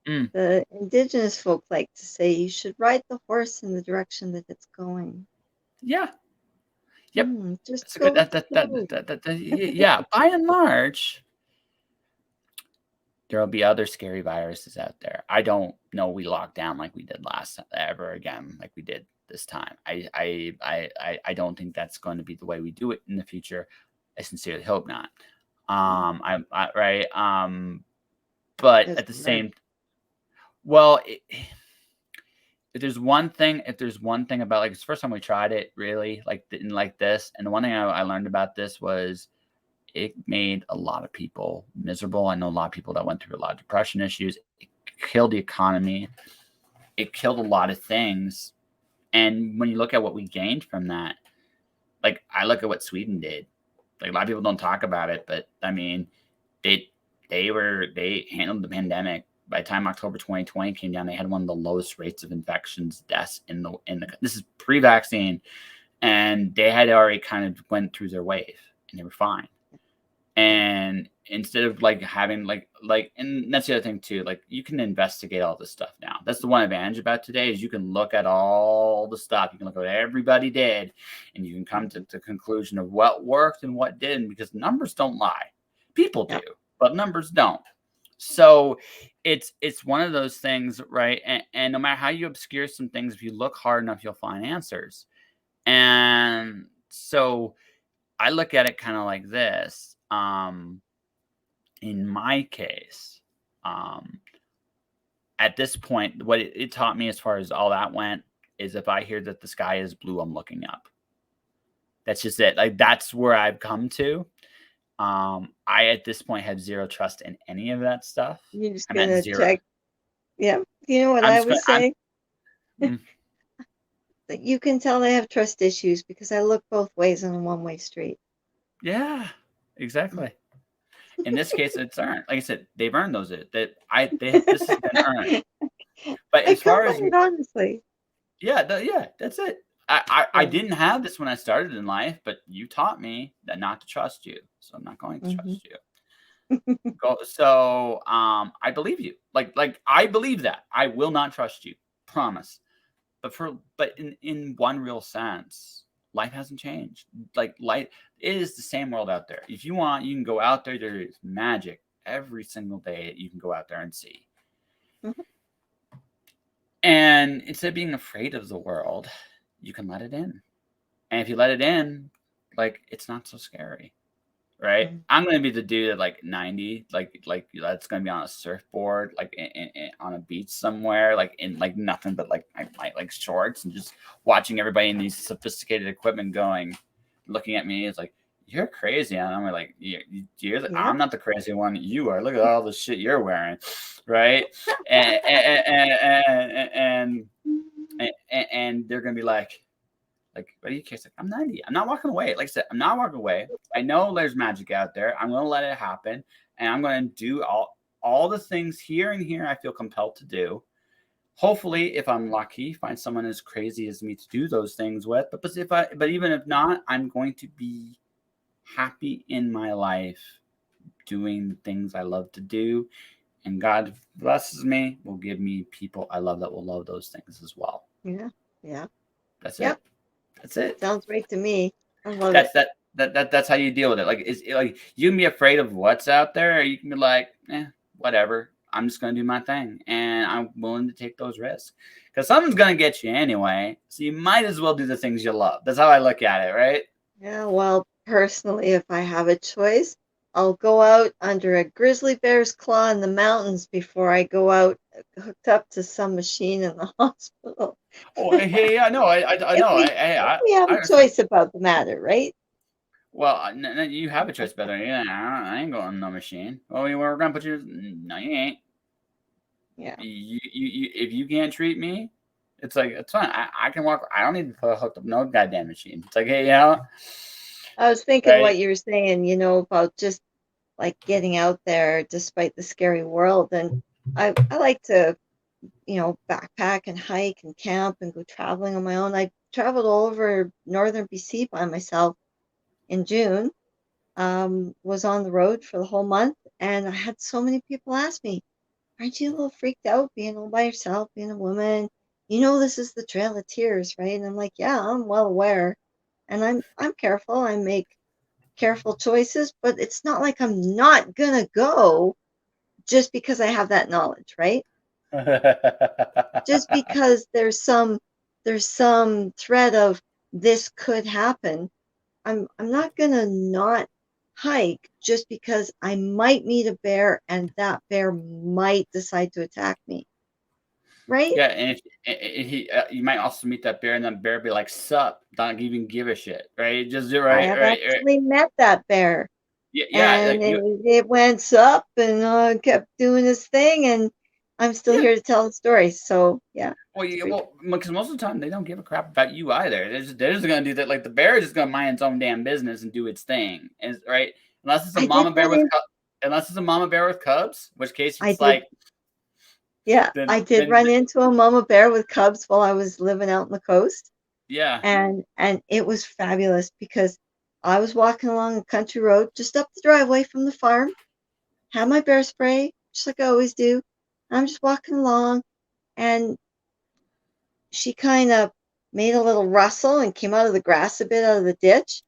Mm, The indigenous folk like to say you should ride the horse in the direction that it's going. yeah. Yep. Just That's a go good. with the flow. Yeah. By and large, there will be other scary viruses out there. I don't know we lock down like we did last ever again, like we did this time. I don't think that's going to be the way we do it in the future. I sincerely hope not. I right. But Because at the remember, same, well, if there's one thing about like it's the first time we tried it really like in like this, and the one thing I learned about this was it made a lot of people miserable. I know a lot of people that went through a lot of depression issues. It killed the economy. It killed a lot of things. And when you look at what we gained from that, like I look at what Sweden did. Like a lot of people don't talk about it, but I mean, they they handled the pandemic. By the time October 2020 came down, they had one of the lowest rates of infections, deaths in the. This is pre-vaccine, and they had already kind of went through their wave, and they were fine. And instead of like having and that's the other thing too, like you can investigate all this stuff now. That's the one advantage about today is you can look at all the stuff, you can look at what everybody did, and you can come to the conclusion of what worked and what didn't, because numbers don't lie. People do, yeah, but numbers don't. So it's one of those things, right? And no matter how you obscure some things, if you look hard enough, you'll find answers. And so I look at it kind of like this. In my case, um, at this point, what it taught me as far as all that went is if I hear that the sky is blue, I'm looking up. That's just it. Like that's where I've come to. I at this point have zero trust in any of that stuff. You're just I'm at gonna zero. check. Yeah. You know what I'm I just gonna. was saying? Mm, That you can tell I have trust issues because I look both ways on a one-way street. yeah, exactly. In this case, it's earned. Like I said, they've earned those. That I they this has been earned. But I as go far by as it honestly. yeah, yeah, that's it. I Yeah. didn't have this when I started in life, but you taught me that not to trust you, so I'm not going to Hmm. trust you. So I believe you. Like I believe that I will not trust you. Promise. But in one real sense, life hasn't changed. Like life it is the same world out there. If you want, you can go out there. There is magic every single day that you can go out there and see. Hmm. And instead of being afraid of the world, you can let it in. And if you let it in, like it's not so scary. Right? I'm gonna be the dude at like 90, like that's gonna be on a surfboard, like on a beach somewhere, like in like nothing but like my like shorts, and just watching everybody in these sophisticated equipment going, looking at me. It's like you're crazy, and I'm like, Yeah. I'm not the crazy one. You are. Look at all the shit you're wearing, right? And and and they're gonna be like, what do you care? Like, I'm 90. I'm not walking away. Like I said, I'm not walking away. I know there's magic out there. I'm going to let it happen. And I'm going to do all the things here and here I feel compelled to do. Hopefully, if I'm lucky, find someone as crazy as me to do those things with. But even if not, I'm going to be happy in my life doing the things I love to do. And God blesses me, will give me people I love that will love those things as well. Yeah. Yeah. That's Yep. it. That's it. Sounds great to me. I love it. That's that's how you deal with it. Like it's like you can be afraid of what's out there, or you can be like, whatever. I'm just gonna do my thing, and I'm willing to take those risks because something's gonna get you anyway. So you might as well do the things you love. That's how I look at it, right? Yeah, well, personally, if I have a choice, I'll go out under a grizzly bear's claw in the mountains before I go out hooked up to some machine in the hospital. Oh, hey, yeah, no, I If know, we if we have I a understand. choice about the matter, right? Well, you have a choice better. Yeah, I ain't going no machine. Oh, we're gonna put you. No, you ain't. Yeah. If you can't treat me, it's like it's fine. I can walk. I don't need to put hooked up no goddamn machine. It's like, hey, I was thinking right? what you were saying, about just like getting out there despite the scary world. And I like to, backpack and hike and camp and go traveling on my own. I traveled all over northern BC by myself in June. Was on the road for the whole month, and I had so many people ask me, "Aren't you a little freaked out being all by yourself, being a woman? This is the Trail of Tears, right?" And I'm like, "Yeah, I'm well aware, and I'm careful. I make careful choices, but it's not like I'm not gonna go just because I have that knowledge, right? Just because there's some threat of this could happen, I'm not gonna not hike just because I might meet a bear and that bear might decide to attack me, right? Yeah, and if he, you might also meet that bear, and that bear be like, "Sup?" Don't even give a shit, right? Just I right, have right, right. actually met that bear, Yeah, yeah. and Like you, it went up and kept doing his thing, and I'm still yeah. here to tell the story. So yeah, Well, it's yeah, pretty. well, because most of the time they don't give a crap about you either. They're just gonna do that. Like the bear is just gonna mind its own damn business and do its thing, is right. Unless it's a I did mama bear run with, in. unless it's a mama bear with cubs, in which case I it's did. like, Yeah, then, I did then, run into a mama bear with cubs while I was living out on the coast. yeah. And it was fabulous because I was walking along a country road just up the driveway from the farm, had my bear spray, just like I always do. I'm just walking along, and she kind of made a little rustle and came out of the grass a bit out of the ditch,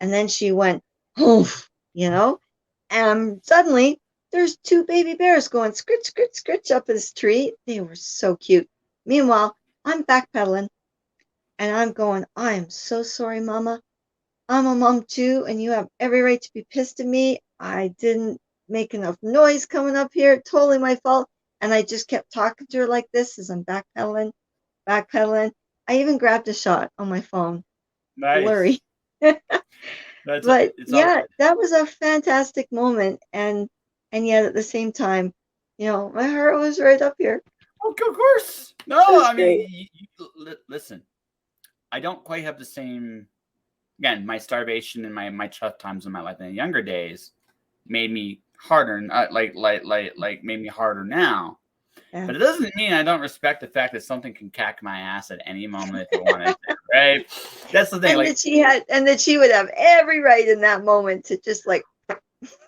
and then she went, "Oof," and suddenly there's two baby bears going scritch, scritch, scritch up this tree. They were so cute. Meanwhile, I'm backpedaling and I'm going, "I am so sorry, Mama. I'm a mom too, and you have every right to be pissed at me. I didn't make enough noise coming up here. Totally my fault. And I just kept talking to her like this as I'm backpedaling, backpedaling. I even grabbed a shot on my phone. Blurry. Nice. That's But it's all yeah, good. that was a fantastic moment. And yet at the same time, my heart was right up here. Oh, of course. No, It was I great. mean, listen. I don't quite have the same. Again, my starvation and my tough times in my life in the younger days made me harder, like made me harder now. Yeah. But it doesn't mean I don't respect the fact that something can cack my ass at any moment if it wanted to, right? That's the thing. And Like, that she would have every right in that moment to just like.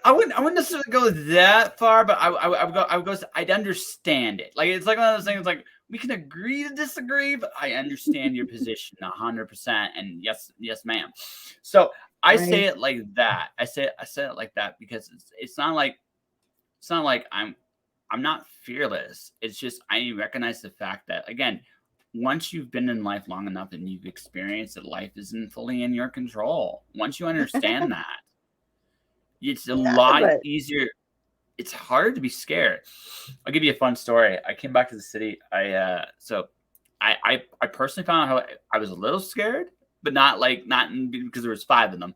I wouldn't necessarily go that far, but I would go. I'd understand it. Like, it's like one of those things. Like, we can agree to disagree, but I understand your position 100%. And yes, ma'am. So I say Right. it like that. I say it like that because it's not like I'm not fearless. It's just I recognize the fact that, again, once you've been in life long enough and you've experienced that life isn't fully in your control, once you understand that, it's a Yeah, lot but easier. It's hard to be scared. I'll give you a fun story. I came back to the city. I personally found out how I was a little scared, but not because there was 5 of them.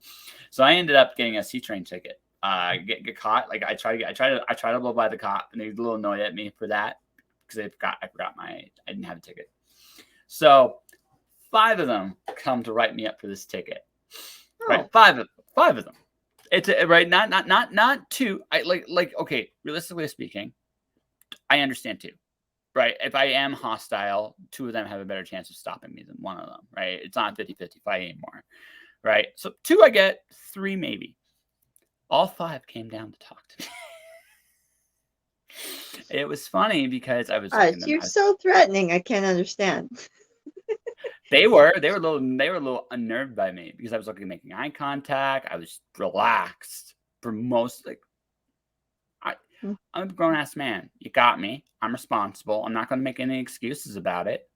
So I ended up getting a C train ticket. Get caught. Like I try to blow by the cop, and they were a little annoyed at me for that because I forgot I didn't have a ticket. So 5 of them come to write me up for this ticket. Right, oh, 5 of them. It's right, not 2. I like okay. Realistically speaking, I understand 2. Right, if I am hostile, 2 of them have a better chance of stopping me than 1 of them. Right, it's not 50-50 fight anymore. Right, so 2 I get, 3 maybe. All 5 came down to talk to me. It was funny because I was looking at them. you're so threatening. I can't understand. They were a little unnerved by me because I was making eye contact. I was relaxed for most I'm a grown ass man. You got me. I'm responsible. I'm not going to make any excuses about it.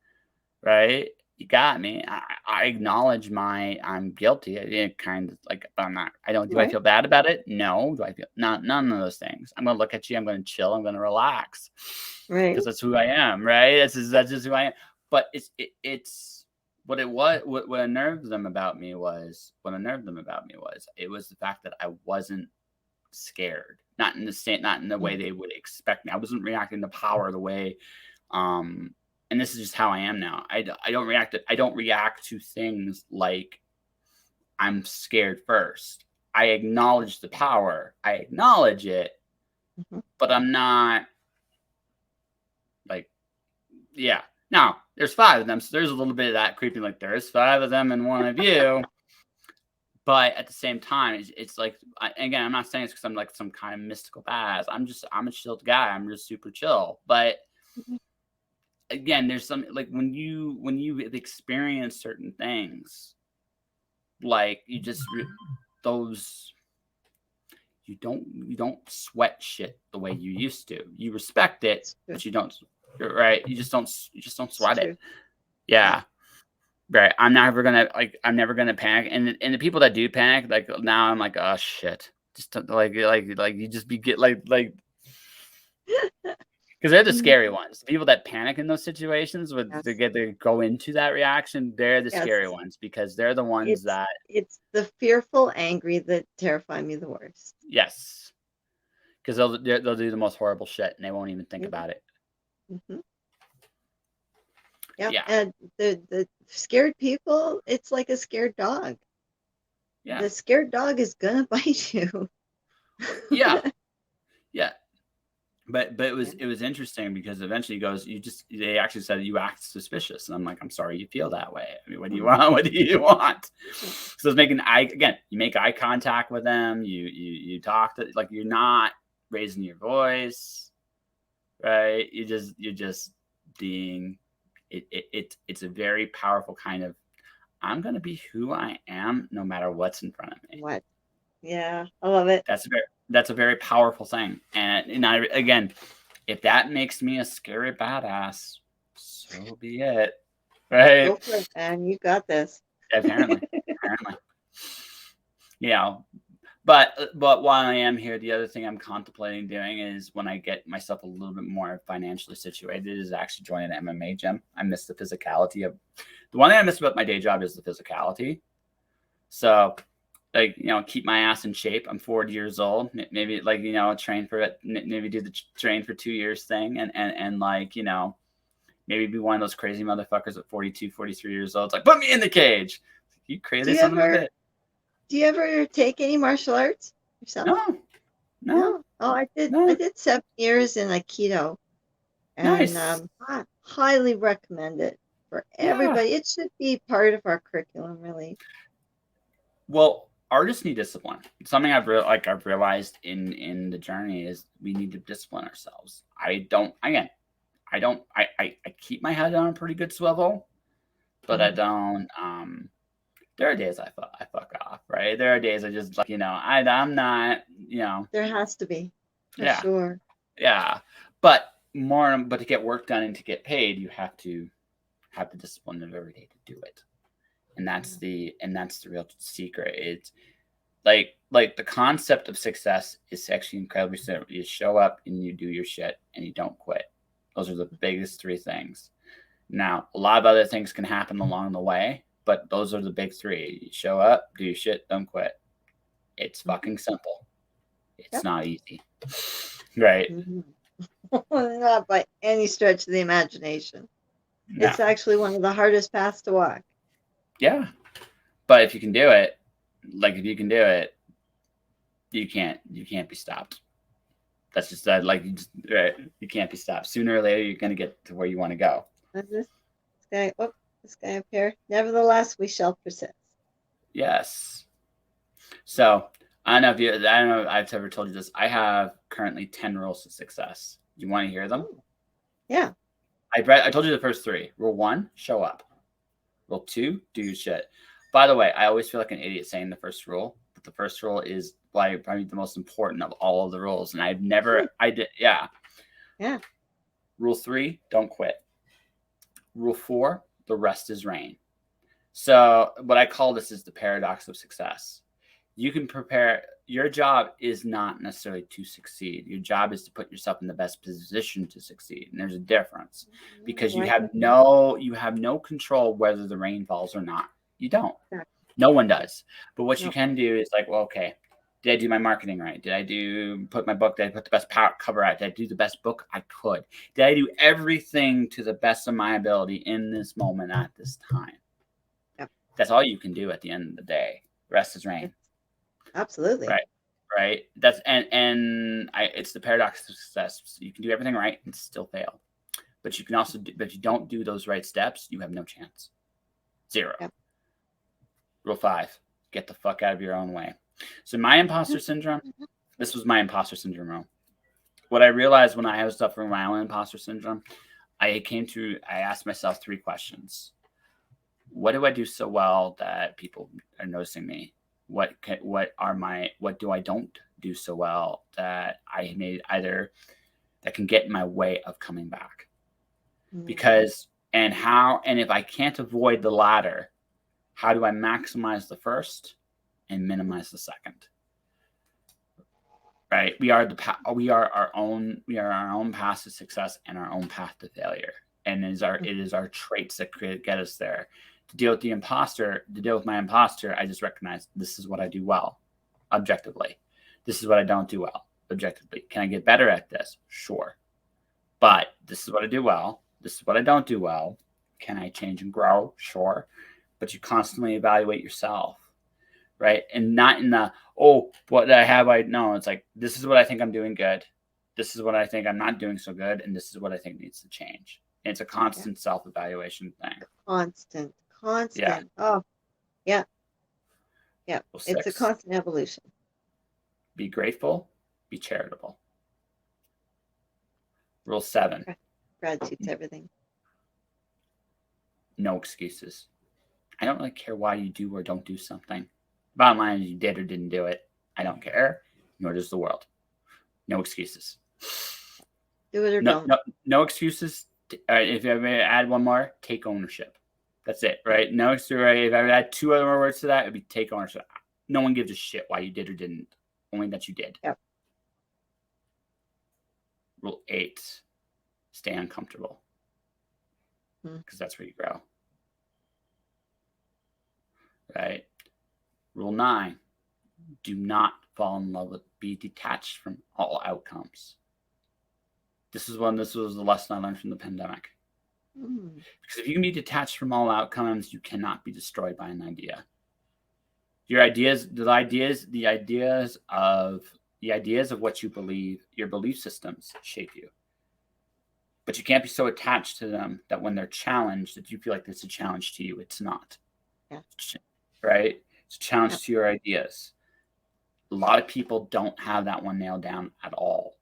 Right? You got me. I acknowledge I'm guilty. It kind of like, but I'm not. I don't. Do I Right. feel bad about it? No. Do I feel none of those things? I'm going to look at you. I'm going to chill. I'm going to relax Right. because that's who I am. Right? That's just who I am. But it's what it was. What unnerved them about me was it was the fact that I wasn't scared, not in the way they would expect me. I wasn't reacting to power the way and this is just how I am now. I don't react to things like I'm scared first. I acknowledge the power. I acknowledge it, Mm-hmm. but I'm not like, yeah. Now, there's 5 of them, so there's a little bit of that creeping, like there's 5 of them and 1 of you. But at the same time, it's like, again, I'm not saying it's because I'm like some kind of mystical badass. I'm a chilled guy. I'm just super chill. But again, there's some like when you experience certain things, like you just those you don't sweat shit the way you used to. You respect it, but you don't. Right? You just don't sweat it. Yeah. Right. I'm never gonna panic. And the people that do panic, like now I'm like, oh shit. Just like you just get like because they're the scary ones. The people that panic in those situations Yes. to get to go into that reaction, they're the Yes. scary ones because they're the ones that It's the fearful, angry that terrify me the worst. yes, because they'll do the most horrible shit and they won't even think about it. Mm-hmm. Yep. Yeah. And the scared people, it's like a scared dog. Yeah. The scared dog is gonna bite you. Yeah. Yeah. But it was interesting because eventually he goes, they actually said you act suspicious. And I'm like, I'm sorry you feel that way. I mean, what do you want? What do you want? So it's making you make eye contact with them. You talk to, like, you're not raising your voice, right? You're just being, it's a very powerful kind of, I'm going to be who I am no matter what's in front of me. What? Yeah, I love it. That's a very powerful thing. And I, again, if that makes me a scary badass, so be it. Right? Go for it, man. You got this. Apparently. you know, but while I am here, the other thing I'm contemplating doing is when I get myself a little bit more financially situated is actually joining an MMA gym. I miss the physicality of the one thing I miss about my day job is the physicality. So like, keep my ass in shape. I'm 40 years old. Maybe like, train for it. Maybe do the train for 2 years thing. And like, maybe be one of those crazy motherfuckers at 42, 43 years old. It's like, put me in the cage. You crazy son of a bitch. Do you ever take any martial arts yourself? No. Oh, I did. No. I did 7 years in Aikido, and Nice. I highly recommend it for everybody. Yeah. It should be part of our curriculum, really. Well, artists need discipline. Something I've realized in the journey is we need to discipline ourselves. I keep my head on a pretty good swivel, but I don't. There are days I fuck off, right? There are days I just like, I'm not, There has to be, for sure. Yeah, but to get work done and to get paid, you have to have the discipline of every day to do it, and that's the real secret. It's like the concept of success is actually incredibly simple. You show up and you do your shit and you don't quit. Those are the biggest 3 things. Now, a lot of other things can happen along the way, but those are the big 3. You show up, do your shit, don't quit. It's fucking simple. It's not easy. Right? Not by any stretch of the imagination. No. It's actually one of the hardest paths to walk. Yeah. But if you can do it, you can't be stopped. That's just that, you can't be stopped. Sooner or later, you're going to get to where you want to go. This guy up here. Nevertheless, we shall persist. Yes. So I don't know if I've ever told you this. I have currently 10 rules of success. Do you want to hear them? Yeah. I told you the first 3. Rule 1, show up. Rule 2, do your shit. By the way, I always feel like an idiot saying the first rule, but the first rule is probably the most important of all of the rules. And Yeah. Rule 3, don't quit. Rule 4, the rest is rain. So what I call this is the paradox of success. You can prepare. Your job is not necessarily to succeed. Your job is to put yourself in the best position to succeed. And there's a difference because you have no control whether the rain falls or not. You don't. No one does. But what you can do is like, well, okay, did I do my marketing right? Did I put my book? Did I put the best cover out? Did I do the best book I could? Did I do everything to the best of my ability in this moment at this time? Yep. That's all you can do at the end of the day. The rest is rain. Absolutely. Right. That's it's the paradox of success. So you can do everything right and still fail. But you can also but if you don't do those right steps, you have no chance. 0. Yep. Rule 5, get the fuck out of your own way. So my imposter syndrome, this was my imposter syndrome rule. What I realized when I was suffering my own imposter syndrome, I asked myself 3 questions. What do I do so well that people are noticing me? What do I don't do so well that I made that can get in my way of coming back? Because and if I can't avoid the latter, how do I maximize the first and minimize the second? Right? We are our own path to success and our own path to failure. And it is our traits that get us there. To deal with my imposter, I just recognize this is what I do well, objectively. This is what I don't do well, objectively. Can I get better at this? Sure. But this is what I do well. This is what I don't do well. Can I change and grow? Sure. But you constantly evaluate yourself, right? And not in the, what have I? No, it's like, this is what I think I'm doing good. This is what I think I'm not doing so good. And this is what I think needs to change. And it's a constant self-evaluation thing. Constant. Yeah. Oh, yeah. Yeah. It's a constant evolution. Be grateful. Be charitable. Rule 7. Gratitude's everything. No excuses. I don't really care why you do or don't do something. Bottom line is you did or didn't do it. I don't care. Nor does the world. No excuses. Do it or don't. No excuses. If you ever add one more, take ownership. That's it, right? No extra. Right? If I add 2 other words to that, it'd be take ownership. No one gives a shit why you did or didn't, only that you did. Yep. Rule 8, stay uncomfortable, because that's where you grow. Right? Rule 9, do not fall in love with, be detached from all outcomes. This was the lesson I learned from the pandemic. Because if you can be detached from all outcomes, you cannot be destroyed by an idea. The ideas of what you believe, your belief systems shape you. But you can't be so attached to them that when they're challenged, that you feel like it's a challenge to you. It's not. Yeah. Right? It's a challenge to your ideas. A lot of people don't have that one nailed down at all.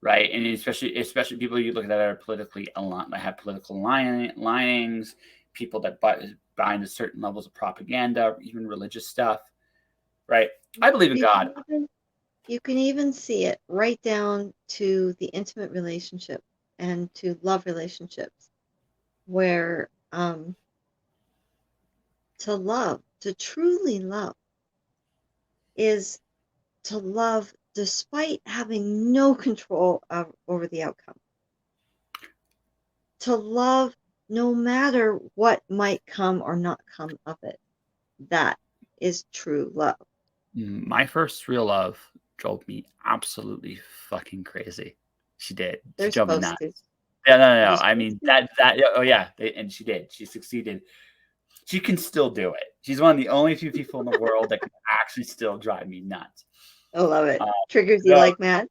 Right? And especially people you look at that are politically aligned, that have political linings, people that buy into certain levels of propaganda, even religious stuff. Right? I believe in God. You can even see it right down to the intimate relationship and to love relationships, where to truly love, is to love despite having no control over the outcome. To love no matter what might come or not come of it. That is true love. My first real love drove me absolutely fucking crazy. She did. She drove me nuts. Yeah, no. I mean that. Oh yeah, and she did. She succeeded. She can still do it. She's one of the only few people in the world that can actually still drive me nuts. I love it. Triggers you like mad?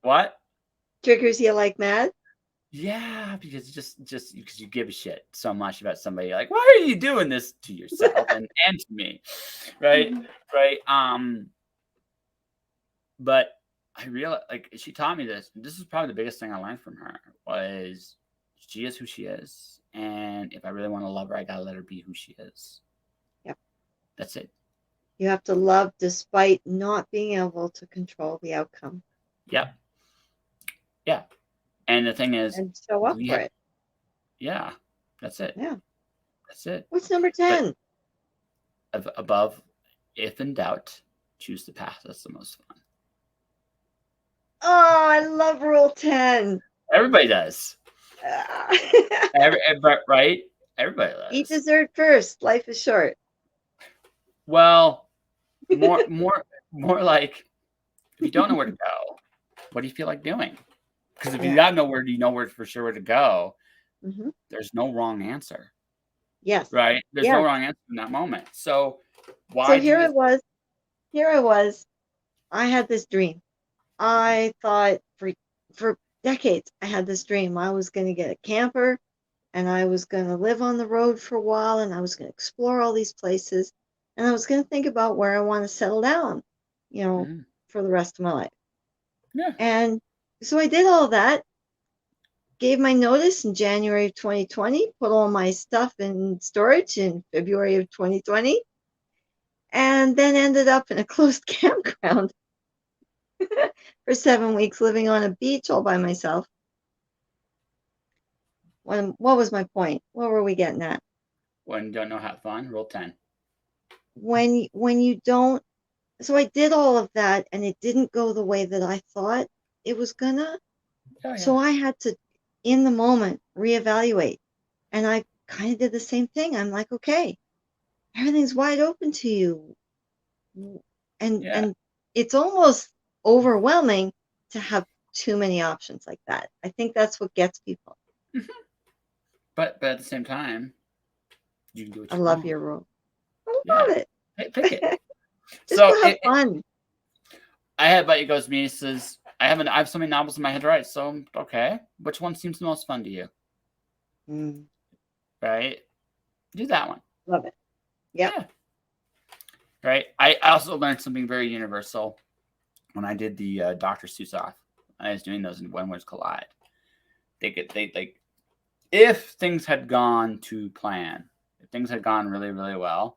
What? Triggers you like mad? Yeah, because just because you give a shit so much about somebody, like, why are you doing this to yourself and to me, right? Right. But I realized, like, she taught me this. This is probably the biggest thing I learned from her, was she is who she is, and if I really want to love her, I gotta let her be who she is. Yep. That's it. You have to love despite not being able to control the outcome. Yep. Yeah. And the thing is, and show up for it. Yeah, that's it. Yeah. That's it. What's number 10? Above, if in doubt, choose the path that's the most fun. Oh, I love rule 10. Everybody does. Right? Everybody does. Eat dessert first. Life is short. Well, more like, if you don't know where to go, what do you feel like doing? Because if you got nowhere, you know for sure where to go. There's no wrong answer. Yes. Right? There's no wrong answer in that moment. So why? So here I was. I had this dream. I thought for decades I had this dream. I was going to get a camper, and I was going to live on the road for a while, and I was going to explore all these places, and I was going to think about where I want to settle down, for the rest of my life. Yeah. And so I did all that, gave my notice in January of 2020, put all my stuff in storage in February of 2020, and then ended up in a closed campground for 7 weeks, living on a beach all by myself. What was my point? What were we getting at? When you don't know how to fun, rule 10. When you don't, so I did all of that, and it didn't go the way that I thought it was gonna. Oh, yeah. So I had to, in the moment, reevaluate. And I kind of did the same thing. I'm like, okay, everything's wide open to you. And it's almost overwhelming to have too many options like that. I think that's what gets people. But at the same time, you can do what you want. I love your rule. I love it. Pick it. Just so have fun. I had But It Goes Me says, I have so many novels in my head to write. So okay, which one seems the most fun to you? Right? Do that one. Love it. Yep. Yeah. Right. I also learned something very universal when I did the Dr. Seuss off. I was doing those in When Words Collide. If things had gone to plan, if things had gone really, really well,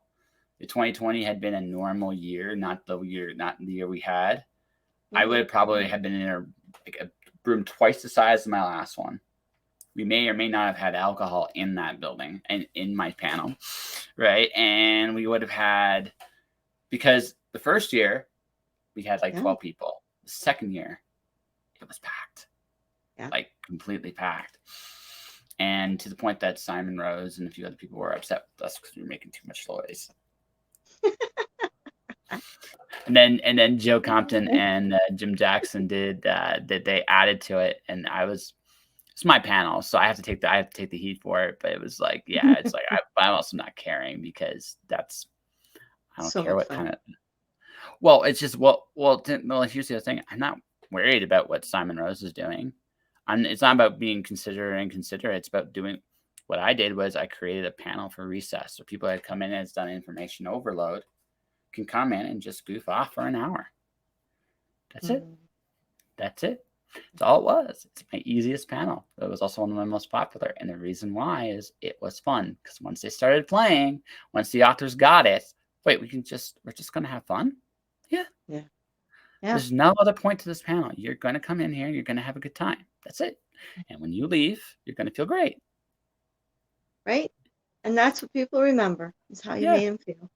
if 2020 had been a normal year, not the year we had, I would probably have been in a room twice the size of my last one. We may or may not have had alcohol in that building and in my panel, right? And we would have had, because The first year we had like Yeah. 12 people. The second year it was packed. Yeah. Like completely packed. And to the point that Simon Rose and a few other people were upset with us because we were making too much noise. And then Joe Compton and Jim Jackson did they added to it, and it's my panel, so I have to take the heat for it. But it was like, yeah, it's like I'm also not caring because I don't So care much what fun. kind of. Well, it's just well. Here's the other thing. I'm not worried about what Simon Rose is doing. It's not about being considerate and considerate. It's about doing. What I did was I created a panel for recess, so people that come in and it's done information overload can come in and just goof off for an hour. That's it. That's it. That's all it was. It's my easiest panel. It was also one of my most popular. And the reason why is it was fun. Because once they started playing, once the authors got it, wait, we're just gonna have fun? Yeah. Yeah. There's no other point to this panel. You're gonna come in here and you're gonna have a good time. That's it. And when you leave, you're gonna feel great. Right? And that's what people remember, is how you made them feel.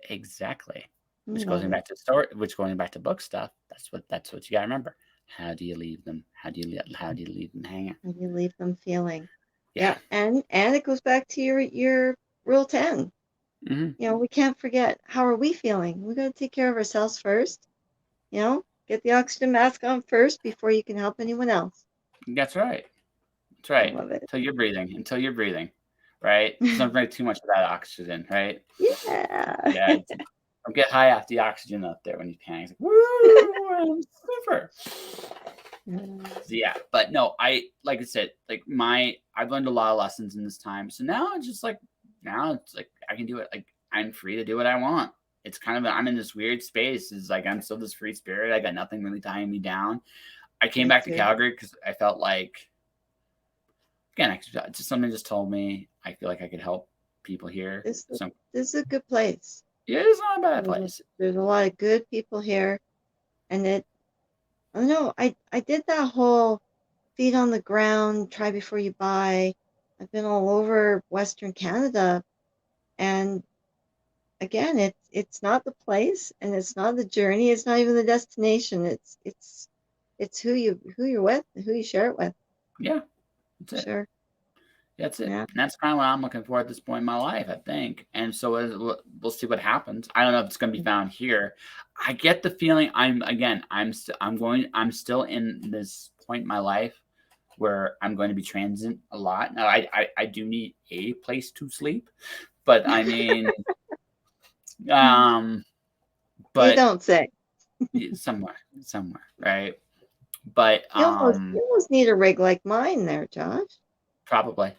Exactly. I Which love goes back to story, which going back to book stuff. That's what you gotta remember. How do you leave them? How do you leave them hanging? How do you leave them feeling? Yeah. And it goes back to your rule 10. Mm-hmm. You know, we can't forget, how are we feeling? We got to take care of ourselves first. You know, get the oxygen mask on first before you can help anyone else. That's right. That's right. I love it. Until you're breathing, right? Don't drink too much of that oxygen, right? Yeah. Yeah. Don't get high off the oxygen out there when you panic. Like, woo, I'm super. So, yeah, but no, like I said, like I've learned a lot of lessons in this time. So now it's like I can do it. Like I'm free to do what I want. It's kind of I'm in this weird space. It's like I'm still this free spirit. I got nothing really tying me down. I came back to Calgary because I felt like, again, something just told me I feel like I could help people here. This is a good place. Yeah, it's not a bad place. There's a lot of good people here, and I don't know. I did that whole feet on the ground, try before you buy. I've been all over Western Canada, and again, it's not the place, and it's not the journey. It's not even the destination. It's who you're with, and who you share it with. Yeah, that's it. Sure. That's it. Yeah. And that's kind of what I'm looking for at this point in my life, I think. And so we'll see what happens. I don't know if it's going to be found here. I get the feeling I'm still in this point in my life where I'm going to be transient a lot. Now, I do need a place to sleep, but I mean, but you don't say. somewhere, right? But you almost need a rig like mine there, Josh. Probably.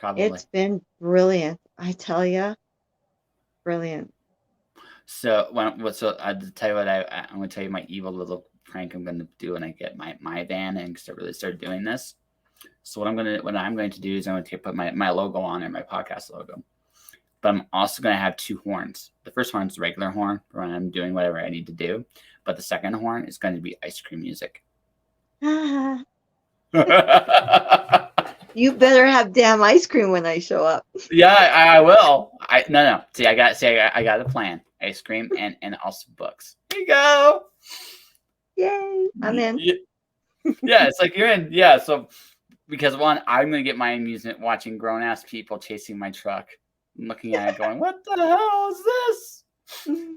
It's been brilliant, I tell you. Brilliant. So I'll tell you what I'm going to tell you my evil little prank I'm going to do when I get my van and really start doing this. So what I'm going to do is I'm going to put my logo on it, my podcast logo. But I'm also going to have two horns. The first horn is the regular horn for when I'm doing whatever I need to do. But the second horn is going to be ice cream music. You better have damn ice cream when I show up. Yeah, I will. No. See, I got a plan. Ice cream and also books. Here you go. Yay! I'm in. Yeah, it's like you're in. Yeah, so because one, I'm gonna get my amusement watching grown ass people chasing my truck, and looking at it, going, "What the hell is this?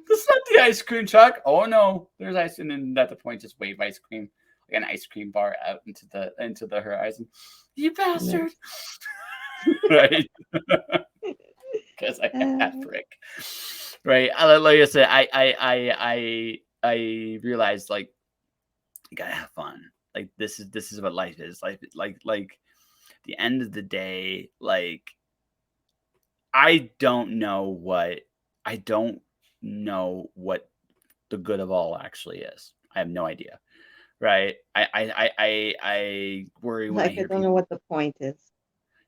This is not the ice cream truck." Oh no, there's ice, and then at the point, just wave ice cream. An ice cream bar out into the horizon. You bastard! Right? Because I had brick. Right? Like I said, I realized like you gotta have fun. Like this is what life is. Like the end of the day, like I don't know what the good of all actually is. I have no idea. Right. I worry when I hear don't know what the point is.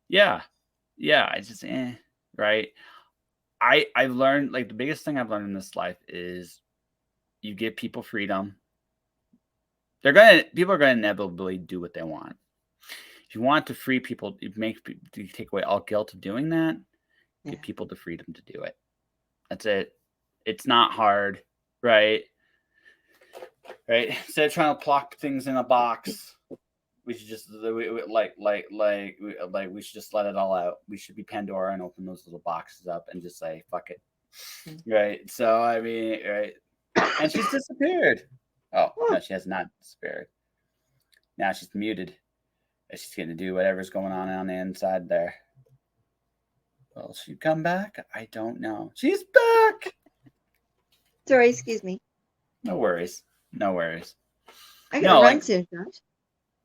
Yeah. I just right. I've learned, like, the biggest thing I've learned in this life is you give people freedom. People are gonna inevitably do what they want. If you want to free people, you take away all guilt of doing that. Give people the freedom to do it. That's it. It's not hard. right? Right. Instead of trying to plop things in a box, we should just we should just let it all out. We should be Pandora and open those little boxes up and just say fuck it, right? So I mean, right, and she's disappeared. Oh no, she has not disappeared. Now she's muted. She's going to do whatever's going on the inside there. Will she come back? I don't know. She's back. Sorry, excuse me. No worries. No worries. I gotta run soon, Josh.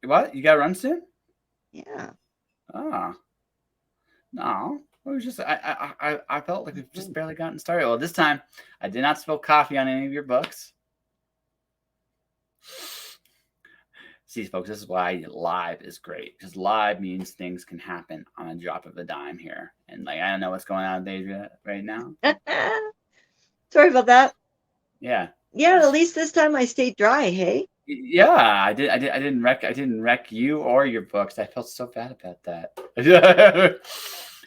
What? You gotta run soon? Yeah. Ah. No. It was just I felt like we've just barely gotten started. Well, this time I did not spill coffee on any of your books. See, folks, this is why live is great, because live means things can happen on a drop of a dime here. And like, I don't know what's going on with Adria right now. Sorry about that. Yeah. Yeah, at least this time I stayed dry, hey? Yeah, I didn't wreck you or your books. I felt so bad about that.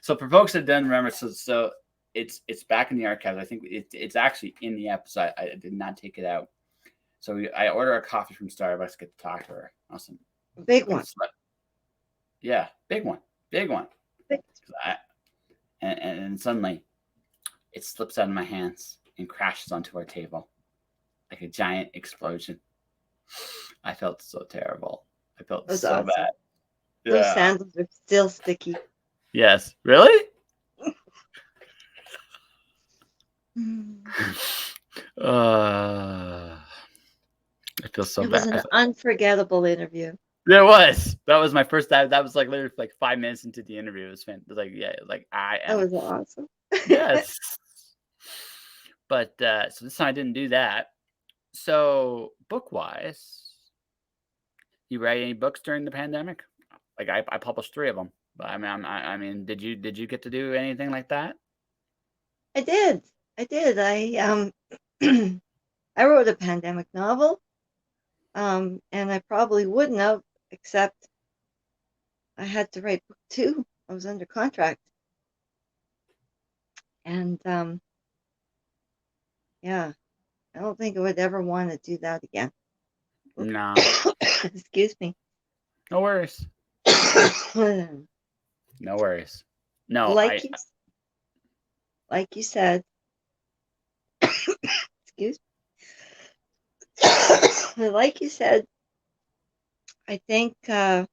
So for folks that don't remember, so it's back in the archives. I think it's actually in the episode. I did not take it out. So I order a coffee from Starbucks, get to talk to her. Awesome. Big one. Yeah, big one. And suddenly it slips out of my hands and crashes onto our table like a giant explosion. I felt so terrible. I felt so awesome. Bad. Those sandals are still sticky. Yes. Really? I feel so bad. It was an unforgettable interview. There was. That was my first time. That was like literally like 5 minutes into the interview. It was like, yeah, like I am. That was awesome. Yes. But so this time I didn't do that. So book-wise, you write any books during the pandemic? Like I published 3 of them. But I mean, did you get to do anything like that? I did. I wrote a pandemic novel. And I probably wouldn't have, except I had to write book 2. I was under contract. And yeah, I don't think I would ever want to do that again. No. Excuse me. No worries. No worries. No, like you said, excuse me. Like you said, I think I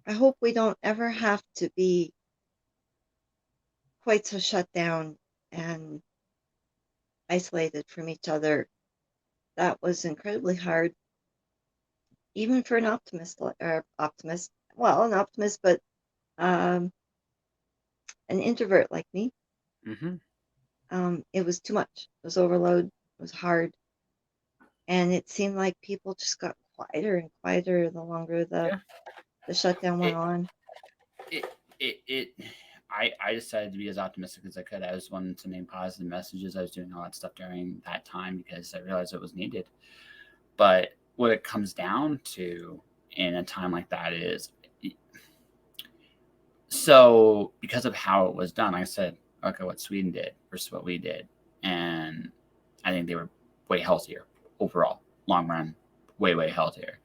hope we don't ever have to be quite so shut down and isolated from each other. That was incredibly hard, even for an optimist, but an introvert like me. Mm-hmm. It was too much. It was overload. It was hard, and it seemed like people just got quieter and quieter the longer the shutdown went on. I decided to be as optimistic as I could. I was wanting to make positive messages. I was doing all that stuff during that time because I realized it was needed. But what it comes down to in a time like that is, so because of how it was done, I said, okay, what Sweden did versus what we did. And I think they were way healthier overall, long run, way healthier.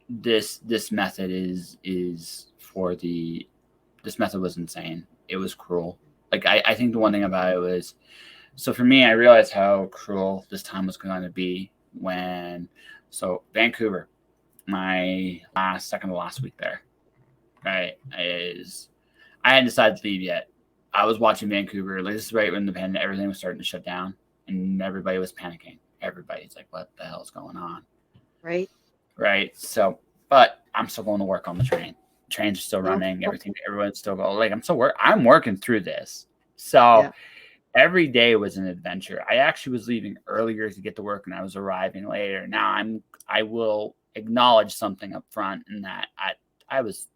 This method this method was insane. It was cruel. Like I think the one thing about it was, so for me, I realized how cruel this time was going to be Vancouver, my second to last week there, right, I hadn't decided to leave yet. I was watching Vancouver. Like, this is right when everything was starting to shut down and everybody was panicking. Everybody's like, what the hell is going on? Right. So, but I'm still going to work on the train. Trains are still running. Everyone's still going. Like, I'm working through this. So every day was an adventure. I actually was leaving earlier to get to work and I was arriving later. Now I will acknowledge something up front in that I was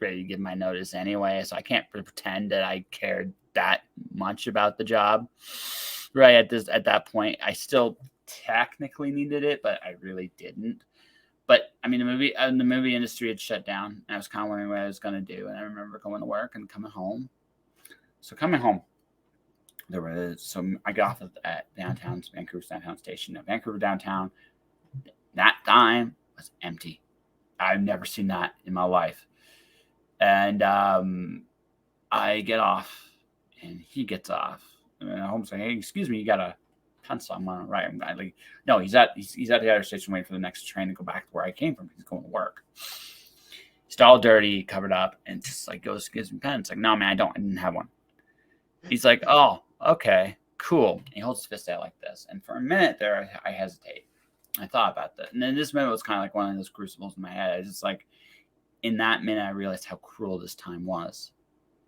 ready to give my notice anyway. So I can't pretend that I cared that much about the job. Right at that point, I still technically needed it, but I really didn't. But I mean, the movie industry had shut down, and I was kind of wondering what I was going to do. And I remember going to work and coming home. So coming home, I got off at Vancouver downtown station. At Vancouver downtown, that time was empty. I've never seen that in my life. And I get off, and he gets off. And Holmes like, "Hey, excuse me, you got a pencil? I'm on right." I'm like, "No, he's at the other station waiting for the next train to go back to where I came from. He's going to work." He's all dirty, covered up, and just like gives me pen. It's like, "No, man, I didn't have one." He's like, "Oh, okay, cool." And he holds his fist out like this, and for a minute there, I hesitate. I thought about that, and then this minute was kind of like one of those crucibles in my head. I just like, in that minute, I realized how cruel this time was.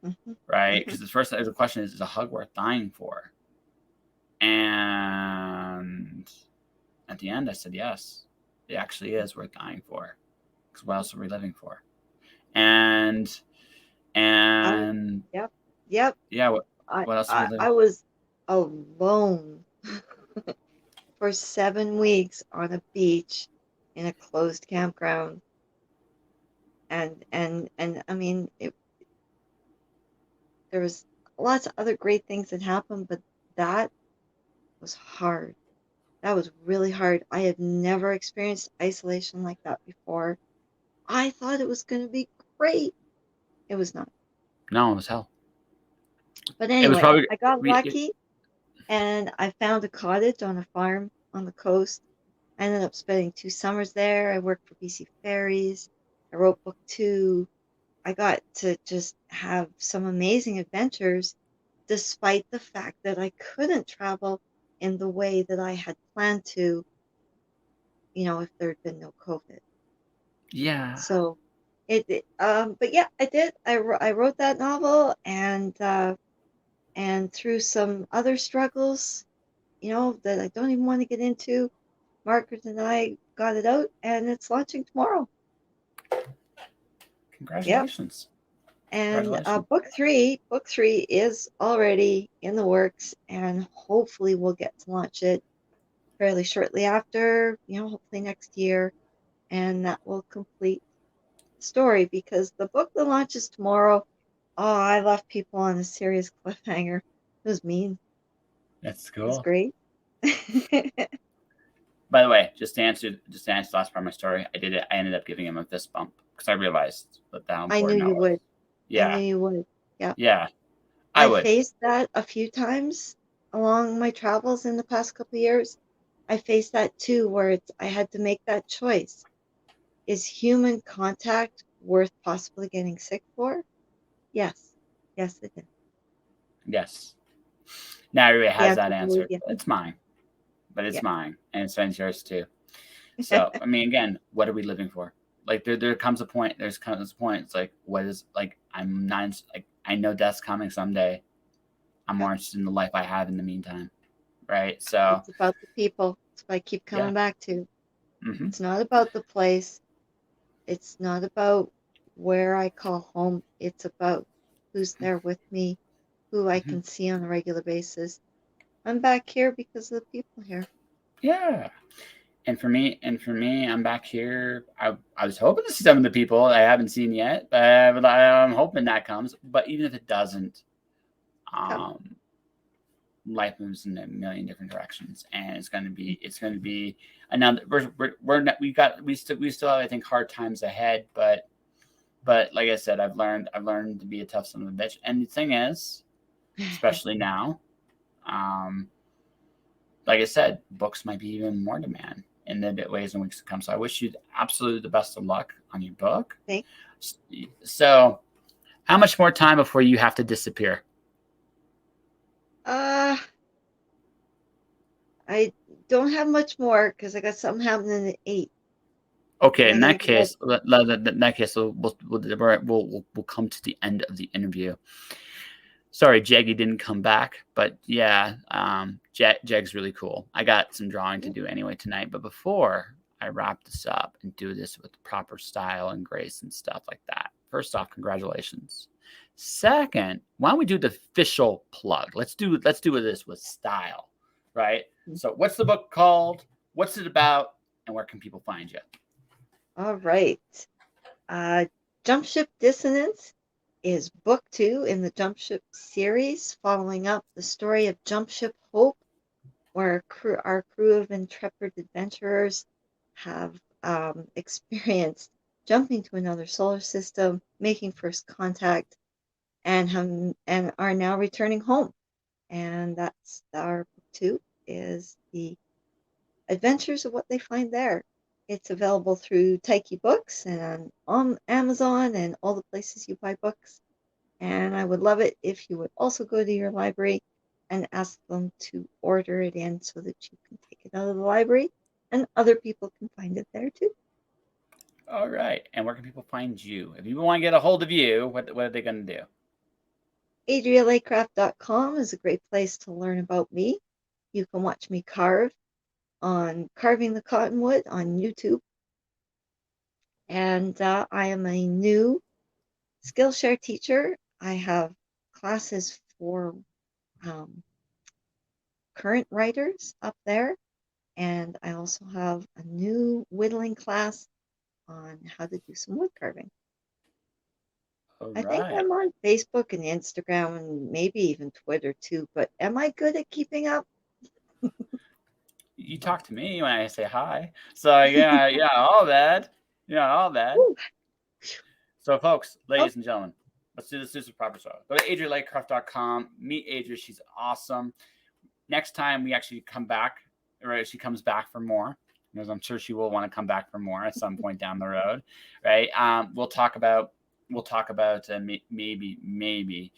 Mm-hmm. Right? Because the question is a hug worth dying for? And at the end, I said, yes, it actually is worth dying for. Because what else are we living for? And Yep. Yeah, what else are we living? I was alone for 7 weeks on a beach in a closed campground, and I mean, there was lots of other great things that happened, but that was hard. That was really hard. I had never experienced isolation like that before. I thought it was going to be great. It was not. No, it was hell. But It was anyway, probably I got lucky and I found a cottage on a farm on the coast. I ended up spending 2 summers there. I worked for BC Ferries. I wrote book 2. I got to just have some amazing adventures despite the fact that I couldn't travel in the way that I had planned to, if there had been no COVID. Yeah. So but yeah, I did. I wrote that novel, and through some other struggles, that I don't even want to get into, Margaret and I got it out, and it's launching tomorrow. Yep. Congratulations. And Congratulations. book three is already in the works, and hopefully we'll get to launch it fairly shortly after, hopefully next year, and that will complete the story, because the book that launches tomorrow, oh, I left people on a serious cliffhanger. It was mean. That's It was cool. great. By the way, just to answer the last part of my story, I did it. I ended up giving him a fist bump because I realized how I knew important that you was. would. I knew Yeah, you would. Yeah. yeah, I I would. faced that a few times along my travels in the past couple of years. I faced that too, where I had to make that choice. Is human contact worth possibly getting sick for? Yes. Yes, it is. Yes. Now everybody The has answer that is always answer. yes. It's mine, but it's Yeah. mine, and it's yours too. So I mean, again, what are we living for? Like there comes a point. There's comes a point. It's like, what is like? I'm not like, I know death's coming someday. I'm Yeah. more interested in the life I have in the meantime, right? So It's about the people. It's what I keep yeah. coming back to. Mm-hmm. It's not about the place. It's not about where I call home. It's about who's there with me, who I Mm-hmm. can see on a regular basis. I'm back here because of the people here. Yeah. And for me, I'm back here. I was hoping to see some of the people I haven't seen yet, but I'm hoping that comes. But even if it doesn't, Come. um, life moves in a million different directions, and it's going to be another. We're not, we still have, I think, hard times ahead, but like I said, I've learned to be a tough son of a bitch. And the thing is, especially now, um, like I said, books might be even more demand in the ways and weeks to come. So I wish you absolutely the best of luck on your book. Thank So, how much more time before you have to disappear? Uh, I don't have much more because I got something happening at 8. Okay, And I in gotta that get ready. case, in that case, we'll come to the end of the interview. Sorry, Jaggy didn't come back, but yeah, Jag's really cool. I got some drawing to do anyway tonight, but before I wrap this up and do this with proper style and grace and stuff like that, first off, congratulations. Second, why don't we do the official plug? Let's do this with style, right? So, what's the book called? What's it about? And where can people find you? All right. Jump Ship Dissonance is book 2 in the Jump Ship series, following up the story of Jump Ship Hope, where our crew of intrepid adventurers have experienced jumping to another solar system, making first contact, and are now returning home. And that's our book 2 is the adventures of what they find there. It's available through Taiki Books and on Amazon and all the places you buy books. And I would love it if you would also go to your library and ask them to order it in so that you can take it out of the library and other people can find it there too. All right. And where can people find you? If people want to get a hold of you, what are they going to do? AdriaLaycraft.com is a great place to learn about me. You can watch me carve on Carving the Cottonwood on YouTube. And I am a new Skillshare teacher. I have classes for current writers up there. And I also have a new whittling class on how to do some wood carving. All I think right. I'm on Facebook and Instagram and maybe even Twitter too, but am I good at keeping up? You talk to me when I say hi. So yeah, all that. Yeah, all that. Ooh. So folks, Oh, ladies and gentlemen, let's do this proper show. Go to adrialaycraft.com. Meet Adria. She's awesome. Next time we actually come back, right? She comes back for more, because I'm sure she will want to come back for more at some point down the road, right? We'll talk about maybe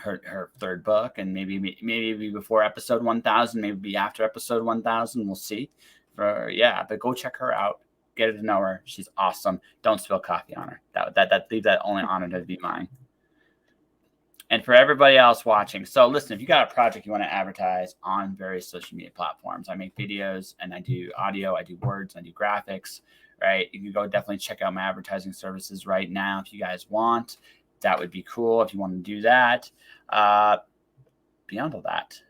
her third book, and maybe before episode 1000, maybe after episode 1000. We'll see. But go check her out. Get to know her. She's awesome. Don't spill coffee on her. Leave that only honor to be mine. And for everybody else watching, so listen, if you got a project you want to advertise on various social media platforms, I make videos and I do audio, I do words, I do graphics, right? You can go definitely check out my advertising services right now if you guys want. That would be cool if you want to do that. Beyond all that,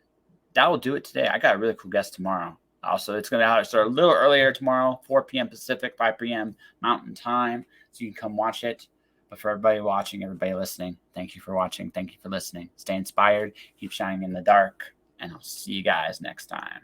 that will do it today. I got a really cool guest tomorrow. Also, it's going to start a little earlier tomorrow, 4 p.m. Pacific, 5 p.m. Mountain Time, so you can come watch it. But for everybody watching, everybody listening, thank you for watching. Thank you for listening. Stay inspired. Keep shining in the dark. And I'll see you guys next time.